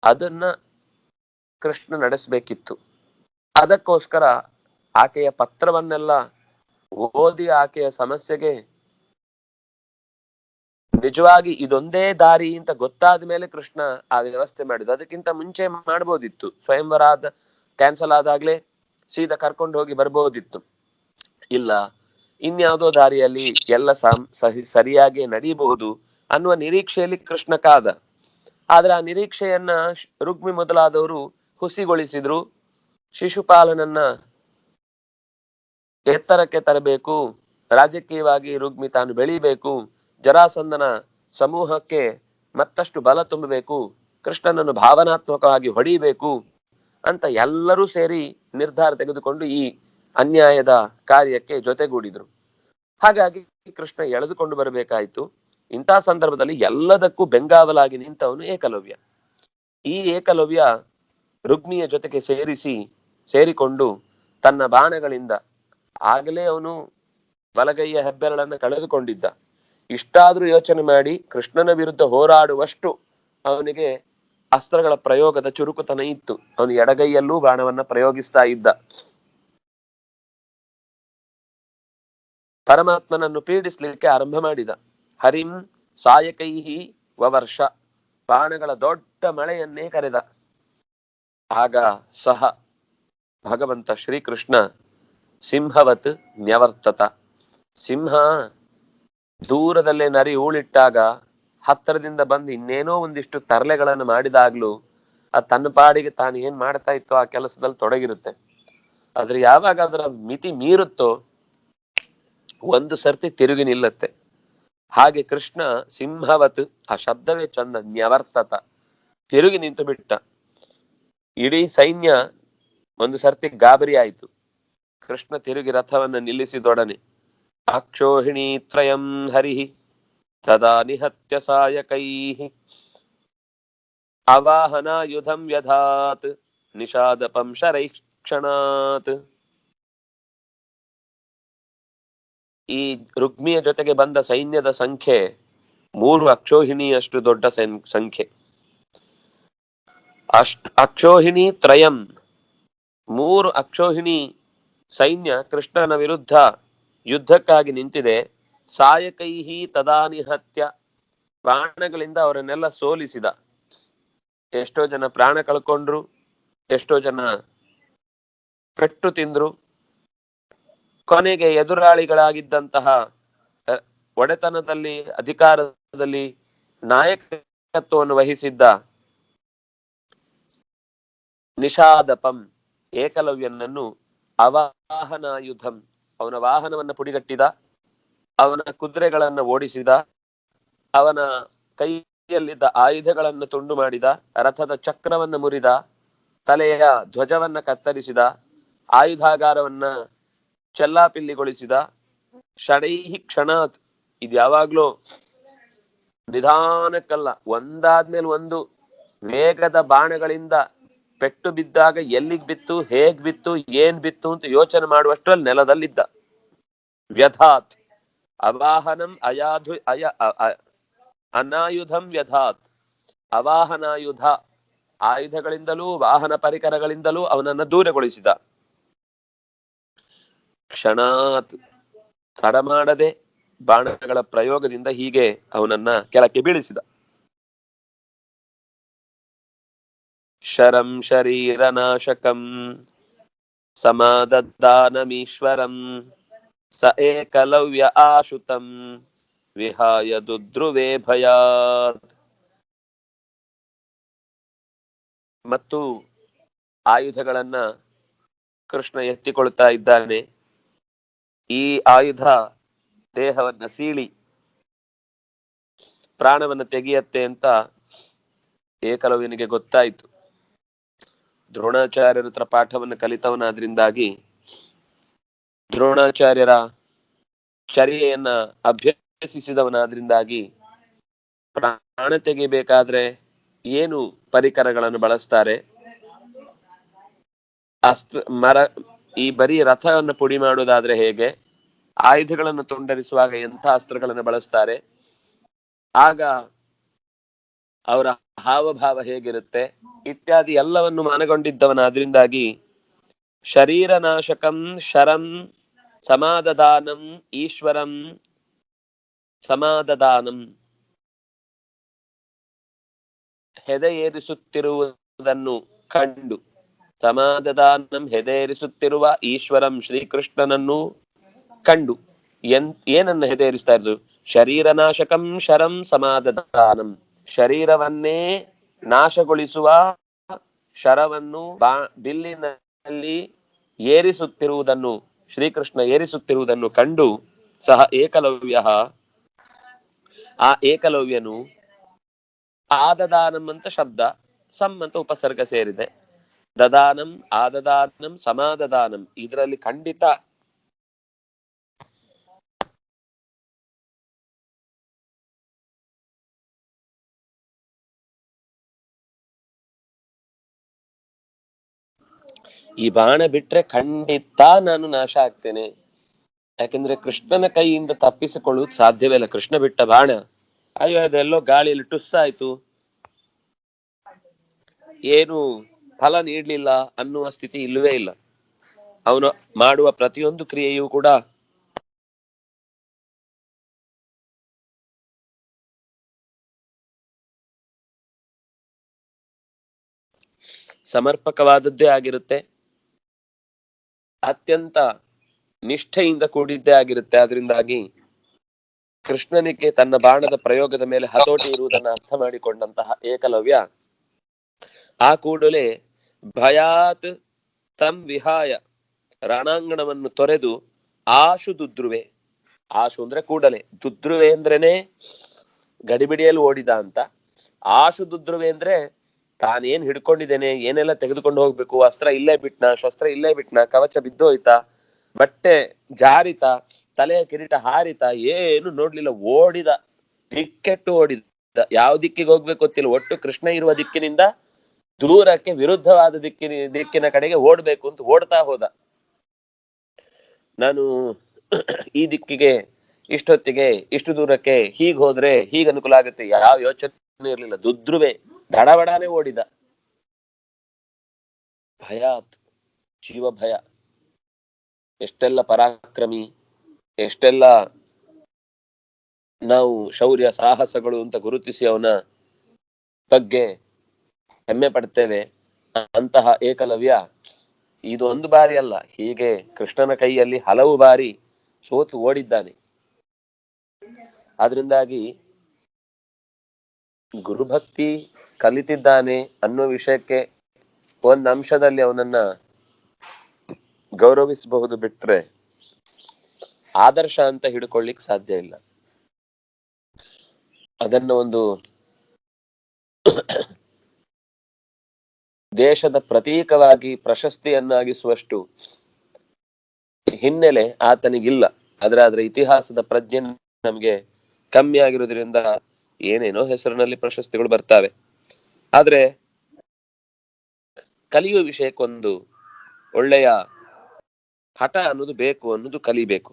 ಅದನ್ನ ಕೃಷ್ಣ ನಡೆಸಬೇಕಿತ್ತು. ಅದಕ್ಕೋಸ್ಕರ ಆಕೆಯ ಪತ್ರವನ್ನೆಲ್ಲ ಓದಿ ಆಕೆಯ ಸಮಸ್ಯೆಗೆ ನಿಜವಾಗಿ ಇದೊಂದೇ ದಾರಿ ಅಂತ ಗೊತ್ತಾದ ಮೇಲೆ ಕೃಷ್ಣ ಆ ವ್ಯವಸ್ಥೆ ಮಾಡಿದ. ಅದಕ್ಕಿಂತ ಮುಂಚೆ ಮಾಡ್ಬೋದಿತ್ತು. ಸ್ವಯಂವರ ಕ್ಯಾನ್ಸಲ್ ಆದಾಗ್ಲೇ ಸೀದಾ ಕರ್ಕೊಂಡು ಹೋಗಿ ಬರ್ಬೋದಿತ್ತು. ಇಲ್ಲ, ಇನ್ಯಾವುದೋ ದಾರಿಯಲ್ಲಿ ಎಲ್ಲ ಸರಿಯಾಗಿ ನಡೀಬಹುದು ಅನ್ನುವ ನಿರೀಕ್ಷೆಯಲ್ಲಿ ಕೃಷ್ಣ ಕಾದ. ಆದ್ರೆ ಆ ನಿರೀಕ್ಷೆಯನ್ನ ರುಕ್ಮಿ ಮೊದಲಾದವರು ಹುಸಿಗೊಳಿಸಿದ್ರು. ಶಿಶುಪಾಲನನ್ನ ಎತ್ತರಕ್ಕೆ ತರಬೇಕು, ರಾಜಕೀಯವಾಗಿ ರುಗ್ಮಿ ತಾನು ಬೆಳಿಬೇಕು, ಜರಾಸಂಧನ ಸಮೂಹಕ್ಕೆ ಮತ್ತಷ್ಟು ಬಲ ತುಂಬಬೇಕು, ಕೃಷ್ಣನನ್ನು ಭಾವನಾತ್ಮಕವಾಗಿ ಹೊಡಿಬೇಕು ಅಂತ ಎಲ್ಲರೂ ಸೇರಿ ನಿರ್ಧಾರ ತೆಗೆದುಕೊಂಡು ಈ ಅನ್ಯಾಯದ ಕಾರ್ಯಕ್ಕೆ ಜೊತೆಗೂಡಿದ್ರು. ಹಾಗಾಗಿ ಕೃಷ್ಣ ಎಳೆದುಕೊಂಡು ಬರಬೇಕಾಯಿತು. ಇಂಥ ಸಂದರ್ಭದಲ್ಲಿ ಎಲ್ಲದಕ್ಕೂ ಬೆಂಗಾವಲಾಗಿ ನಿಂತವನು ಏಕಲವ್ಯ. ಈ ಏಕಲವ್ಯ ರುಗ್ಮಿಯ ಜೊತೆಗೆ ಸೇರಿಕೊಂಡು ತನ್ನ ಬಾಣಗಳಿಂದ, ಆಗಲೇ ಅವನು ಬಲಗೈಯ ಹೆಬ್ಬೆರಳನ್ನ ಕಳೆದುಕೊಂಡಿದ್ದ, ಇಷ್ಟಾದ್ರೂ ಯೋಚನೆ ಮಾಡಿ ಕೃಷ್ಣನ ವಿರುದ್ಧ ಹೋರಾಡುವಷ್ಟು ಅವನಿಗೆ ಅಸ್ತ್ರಗಳ ಪ್ರಯೋಗದ ಚುರುಕುತನ ಇತ್ತು. ಅವನು ಎಡಗೈಯಲ್ಲೂ ಬಾಣವನ್ನ ಪ್ರಯೋಗಿಸ್ತಾ ಇದ್ದ. ಪರಮಾತ್ಮನನ್ನು ಪೀಡಿಸ್ಲಿಕ್ಕೆ ಆರಂಭ ಮಾಡಿದ. ಹರಿಂ ಸಾಯಕೈಹಿ ವವರ್ಷ, ಬಾಣಗಳ ದೊಡ್ಡ ಮಳೆಯನ್ನೇ ಕರೆದ. ಆಗ ಸಹ ಭಗವಂತ ಶ್ರೀಕೃಷ್ಣ ಸಿಂಹವತ್ ನ್ಯವರ್ತತ. ಸಿಂಹ ದೂರದಲ್ಲೇ ನರಿ ಊಳಿಟ್ಟಾಗ ಹತ್ತಿರದಿಂದ ಬಂದು ಇನ್ನೇನೋ ಒಂದಿಷ್ಟು ತರಲೆಗಳನ್ನು ಮಾಡಿದಾಗ್ಲೂ ಅದು ತನ್ನ ಪಾಡಿಗೆ ತಾನು ಏನ್ ಮಾಡ್ತಾ ಇತ್ತೋ ಆ ಕೆಲಸದಲ್ಲಿ ತೊಡಗಿರುತ್ತೆ. ಆದ್ರೆ ಯಾವಾಗ ಅದರ ಮಿತಿ ಮೀರುತ್ತೋ ಒಂದು ಸರ್ತಿ ತಿರುಗಿ ನಿಲ್ಲತ್ತೆ. ಹಾಗೆ ಕೃಷ್ಣ ಸಿಂಹವತ್, ಆ ಶಬ್ದವೇ ಚಂದ, ನ್ಯವರ್ತತ, ತಿರುಗಿ ನಿಂತು ಬಿಟ್ಟ. ಇಡೀ ಸೈನ್ಯ ಒಂದು ಸರ್ತಿ ಗಾಬರಿ ಆಯಿತು. ಕೃಷ್ಣ ತಿರುಗಿ ರಥವನ್ನ ನಿಲ್ಲಿಸಿದೊಡನೆ ಅಕ್ಷೋಹಿಣಿ ತ್ರಯಂ ಹರಿಹಿ ತದಾ ನಿಹತ್ಯ ಸಾಯಕೈಹಿ ಅವಾಹನಾಯುಧಂ ವ್ಯಧಾತ್ ನಿಷಾದಪಂ ಶರೈಕ್ಷಣಾತ್. ಈ ರುಗ್ಮಿಯ ಜೊತೆಗೆ ಬಂದ ಸೈನ್ಯದ ಸಂಖ್ಯೆ 3 ಅಕ್ಷೋಹಿಣಿಯಷ್ಟು ದೊಡ್ಡ ಸಂಖ್ಯೆ. ಅಕ್ಷೋಹಿಣಿ ತ್ರಯಂ, 3 ಅಕ್ಷೋಹಿಣಿ ಸೈನ್ಯ ಕೃಷ್ಣನ ವಿರುದ್ಧ ಯುದ್ಧಕ್ಕಾಗಿ ನಿಂತಿದೆ. ಸಾಯಕೈಹಿ ತದಾ ನಿಹತ್ಯ, ಪ್ರಾಣಗಳಿಂದ ಅವರನ್ನೆಲ್ಲ ಸೋಲಿಸಿದ. ಎಷ್ಟೋ ಜನ ಪ್ರಾಣ ಕಳ್ಕೊಂಡ್ರು, ಎಷ್ಟೋ ಜನ ಪೆಟ್ಟು ತಿಂದ್ರು. ಕೊನೆಗೆ ಎದುರಾಳಿಗಳಾಗಿದ್ದಂತಹ ಒಡೆತನದಲ್ಲಿ, ಅಧಿಕಾರದಲ್ಲಿ ನಾಯಕತ್ವವನ್ನು ವಹಿಸಿದ್ದ ನಿಷಾದಪಂ, ಏಕಲವ್ಯನನ್ನು ಅವಾಹನಾಯುಧಂ, ಅವನ ವಾಹನವನ್ನ ಪುಡಿಗಟ್ಟಿದ, ಅವನ ಕುದುರೆಗಳನ್ನ ಓಡಿಸಿದ, ಅವನ ಕೈಯಲ್ಲಿದ್ದ ಆಯುಧಗಳನ್ನು ತುಂಡು ಮಾಡಿದ, ರಥದ ಚಕ್ರವನ್ನ ಮುರಿದ, ತಲೆಯ ಧ್ವಜವನ್ನ ಕತ್ತರಿಸಿದ, ಆಯುಧಾಗಾರವನ್ನ ಚೆಲ್ಲಾಪಿಲ್ಲಿಗೊಳಿಸಿದ. ಷಡೈಹಿ ಕ್ಷಣಾತ್, ಇದು ಯಾವಾಗ್ಲೂ ನಿಧಾನಕ್ಕಲ್ಲ, ಒಂದಾದ್ಮೇಲೆ ಒಂದು ವೇಗದ ಬಾಣಗಳಿಂದ ಪೆಟ್ಟು ಬಿದ್ದಾಗ ಎಲ್ಲಿಗ್ ಬಿತ್ತು, ಹೇಗ್ ಬಿತ್ತು, ಏನ್ ಬಿತ್ತು ಅಂತ ಯೋಚನೆ ಮಾಡುವಷ್ಟರಲ್ಲಿ ನೆಲದಲ್ಲಿದ್ದ. ವ್ಯಧಾತ್, ಅವಾಹನಂ ಅನಾಯುಧಂ ವ್ಯಧಾತ್, ಅವಾಹನಾಯುಧ, ಆಯುಧಗಳಿಂದಲೂ ವಾಹನ ಪರಿಕರಗಳಿಂದಲೂ ಅವನನ್ನ ದೂರಗೊಳಿಸಿದ. ಕ್ಷಣಾತ್, ತಡ ಮಾಡದೆ ಬಾಣಗಳ ಪ್ರಯೋಗದಿಂದ ಹೀಗೆ ಅವನನ್ನ ಕೆಳಕ್ಕೆ ಬೀಳಿಸಿದ. ಶರಂ ಶರೀರನಾಶಕಂ ಸಮಾದದ್ದಾನಮೀಶ್ವರಂ ಸ ಏಕಲವ್ಯ ಆಶುತಂ ವಿಹಾಯ ದುಧ್ರುವೇ ಭಯಾತ್. ಮತ್ತು ಆಯುಧಗಳನ್ನ ಕೃಷ್ಣ ಎತ್ತಿಕೊಳ್ತಾ ಇದ್ದಾನೆ. ಈ ಆಯುಧ ದೇಹವನ್ನ ಸೀಳಿ ಪ್ರಾಣವನ್ನ ತೆಗೆಯತ್ತೆ ಅಂತ ಏಕಲವ್ಯನಿಗೆ ಗೊತ್ತಾಯ್ತು. ದ್ರೋಣಾಚಾರ್ಯರ ಹತ್ರ ಪಾಠವನ್ನು ಕಲಿತವನಾದ್ರಿಂದಾಗಿ, ದ್ರೋಣಾಚಾರ್ಯರ ಚರ್ಯೆಯನ್ನ ಅಭ್ಯಸಿಸಿದವನಾದ್ರಿಂದಾಗಿ ಪ್ರಾಣ ತೆಗಿಬೇಕಾದ್ರೆ ಏನು ಪರಿಕರಗಳನ್ನು ಬಳಸ್ತಾರೆ, ಈ ಬರೀ ರಥವನ್ನು ಪುಡಿ ಮಾಡುವುದಾದ್ರೆ ಹೇಗೆ, ಆಯುಧಗಳನ್ನು ತುಂಡರಿಸುವಾಗ ಎಂಥ ಅಸ್ತ್ರಗಳನ್ನು ಬಳಸ್ತಾರೆ, ಆಗ ಅವರ ಹಾವಭಾವ ಹೇಗಿರುತ್ತೆ ಇತ್ಯಾದಿ ಎಲ್ಲವನ್ನು ಮನಗೊಂಡಿದ್ದವನಾದ್ರಿಂದಾಗಿ ಶರೀರನಾಶಕಂ ಶರಂ ಸಮಾದದಾನಂ ಈಶ್ವರಂ ಸಮಾದದಾನಂ, ಹೆದೆಯೇರಿಸುತ್ತಿರುವುದನ್ನು ಕಂಡು, ಸಮಾದದಾನಂ ಹೆದೆಯೇರಿಸುತ್ತಿರುವ ಈಶ್ವರಂ ಶ್ರೀಕೃಷ್ಣನನ್ನು ಕಂಡು, ಏನನ್ನ ಹೆದರಿಸ್ತಾ ಇರೋದು? ಶರೀರನಾಶಕಂ ಶರಂ ಸಮಾದದಾನಂ, ಶರೀರವನ್ನೇ ನಾಶಗೊಳಿಸುವ ಶರವನ್ನು ಬಿಲ್ಲಿನಲ್ಲಿ ಏರಿಸುತ್ತಿರುವುದನ್ನು, ಶ್ರೀಕೃಷ್ಣ ಏರಿಸುತ್ತಿರುವುದನ್ನು ಕಂಡು ಸಹ ಏಕಲವ್ಯ, ಆ ಏಕಲವ್ಯನು ಆದದಾನಂ ಅಂತ ಶಬ್ದ, ಸಮ್ ಅಂತ ಉಪಸರ್ಗ ಸೇರಿದೆ. ದದಾನಂ, ಆದದಾನಂ, ಸಮಾದದಾನಂ, ಇದರಲ್ಲಿ ಖಂಡಿತ ಈ ಬಾಣ ಬಿಟ್ರೆ ಖಂಡಿತ ನಾನು ನಾಶ ಆಗ್ತೇನೆ. ಯಾಕೆಂದ್ರೆ ಕೃಷ್ಣನ ಕೈಯಿಂದ ತಪ್ಪಿಸಿಕೊಳ್ಳುವುದು ಸಾಧ್ಯವೇ ಇಲ್ಲ. ಕೃಷ್ಣ ಬಿಟ್ಟ ಬಾಣ, ಅಯ್ಯೋ ಅದೆಲ್ಲೋ ಗಾಳಿಯಲ್ಲಿ ಟುಸ್ ಆಯ್ತು, ಏನು ಫಲ ನೀಡ್ಲಿಲ್ಲ ಅನ್ನುವ ಸ್ಥಿತಿ ಇಲ್ಲವೇ ಇಲ್ಲ. ಅವನು ಮಾಡುವ ಪ್ರತಿಯೊಂದು ಕ್ರಿಯೆಯೂ ಕೂಡ ಸಮರ್ಪಕವಾದದ್ದೇ ಆಗಿರುತ್ತೆ, ಅತ್ಯಂತ ನಿಷ್ಠೆಯಿಂದ ಕೂಡಿದ್ದೇ ಆಗಿರುತ್ತೆ. ಅದರಿಂದಾಗಿ ಕೃಷ್ಣನಿಗೆ ತನ್ನ ಬಾಣದ ಪ್ರಯೋಗದ ಮೇಲೆ ಹತೋಟಿ ಇರುವುದನ್ನು ಅರ್ಥ ಮಾಡಿಕೊಂಡಂತಹ ಏಕಲವ್ಯ ಆ ಕೂಡಲೇ ಭಯಾತ್ ತಂ ವಿಹಾಯ, ರಣಾಂಗಣವನ್ನು ತೊರೆದು ಆಶು ದುದ್ರುವೆ, ಆಶು ಅಂದ್ರೆ ಕೂಡಲೇ, ದುದ್ರುವೆ ಅಂದ್ರೇನೆ ಗಡಿಬಿಡಿಯಲ್ಲಿ ಓಡಿದ ಅಂತ. ಆಶು ದುದ್ರುವೆ ಅಂದ್ರೆ ತಾನೇನ್ ಹಿಡ್ಕೊಂಡಿದ್ದೇನೆ, ಏನೆಲ್ಲ ತೆಗೆದುಕೊಂಡು ಹೋಗ್ಬೇಕು, ಅಸ್ತ್ರ ಇಲ್ಲೇ ಬಿಟ್ನ, ಶಸ್ತ್ರ ಇಲ್ಲೇ ಬಿಟ್ನ, ಕವಚ ಬಿದ್ದೋಯ್ತಾ, ಬಟ್ಟೆ ಜಾರಿತ, ತಲೆಯ ಕಿರೀಟ ಹಾರಿತ, ಏನು ನೋಡ್ಲಿಲ್ಲ, ಓಡಿದ, ದಿಕ್ಕೆಟ್ಟು ಓಡಿದ. ಯಾವ ದಿಕ್ಕಿಗೆ ಹೋಗ್ಬೇಕು ಗೊತ್ತಿಲ್ಲ, ಒಟ್ಟು ಕೃಷ್ಣ ಇರುವ ದಿಕ್ಕಿನಿಂದ ದೂರಕ್ಕೆ ವಿರುದ್ಧವಾದ ದಿಕ್ಕಿನ ಕಡೆಗೆ ಓಡ್ಬೇಕು ಅಂತ ಓಡ್ತಾ ಹೋದ. ನಾನು ಈ ದಿಕ್ಕಿಗೆ ಇಷ್ಟೊತ್ತಿಗೆ ಇಷ್ಟು ದೂರಕ್ಕೆ ಹೀಗ್ ಹೋದ್ರೆ ಹೀಗ್ ಅನುಕೂಲ ಆಗುತ್ತೆ, ಯಾವ ಯೋಚನೆ ಇರ್ಲಿಲ್ಲ, ದುದ್ರುವೆ ದಡಬಡಾನೆ ಓಡಿದ. ಭಯಾತ್, ಜೀವ ಭಯ. ಎಷ್ಟೆಲ್ಲ ಪರಾಕ್ರಮಿ, ಎಷ್ಟೆಲ್ಲ ನಾವು ಶೌರ್ಯ ಸಾಹಸಗಳು ಅಂತ ಗುರುತಿಸಿ ಅವನ ಬಗ್ಗೆ ಹೆಮ್ಮೆ ಪಡ್ತೇವೆ. ಅಂತಹ ಏಕಲವ್ಯ ಇದು ಒಂದು ಬಾರಿ ಅಲ್ಲ, ಹೀಗೆ ಕೃಷ್ಣನ ಕೈಯಲ್ಲಿ ಹಲವು ಬಾರಿ ಸೋತು ಓಡಿದ್ದಾನೆ. ಆದ್ರಿಂದಾಗಿ ಗುರುಭಕ್ತಿ ಕಲಿತಿದ್ದಾನೆ ಅನ್ನೋ ವಿಷಯಕ್ಕೆ ಒಂದು ಅಂಶದಲ್ಲಿ ಅವನನ್ನ ಗೌರವಿಸಬಹುದು, ಬಿಟ್ರೆ ಆದರ್ಶ ಅಂತ ಹಿಡ್ಕೊಳ್ಳಿಕ್ ಸಾಧ್ಯ ಇಲ್ಲ. ಅದನ್ನ ಒಂದು ದೇಶದ ಪ್ರತೀಕವಾಗಿ ಪ್ರಶಸ್ತಿಯನ್ನಾಗಿಸುವಷ್ಟು ಹಿನ್ನೆಲೆ ಆತನಿಗಿಲ್ಲ. ಅದರ ಇತಿಹಾಸದ ಪ್ರಜ್ಞೆ ನಮ್ಗೆ ಕಮ್ಮಿ ಆಗಿರೋದ್ರಿಂದ ಏನೇನೋ ಹೆಸರಿನಲ್ಲಿ ಪ್ರಶಸ್ತಿಗಳು ಬರ್ತಾವೆ. ಆದ್ರೆ ಕಲಿಯುವ ವಿಷಯಕ್ಕೊಂದು ಒಳ್ಳೆಯ ಹಠ ಅನ್ನೋದು ಬೇಕು, ಅನ್ನೋದು ಕಲಿಬೇಕು.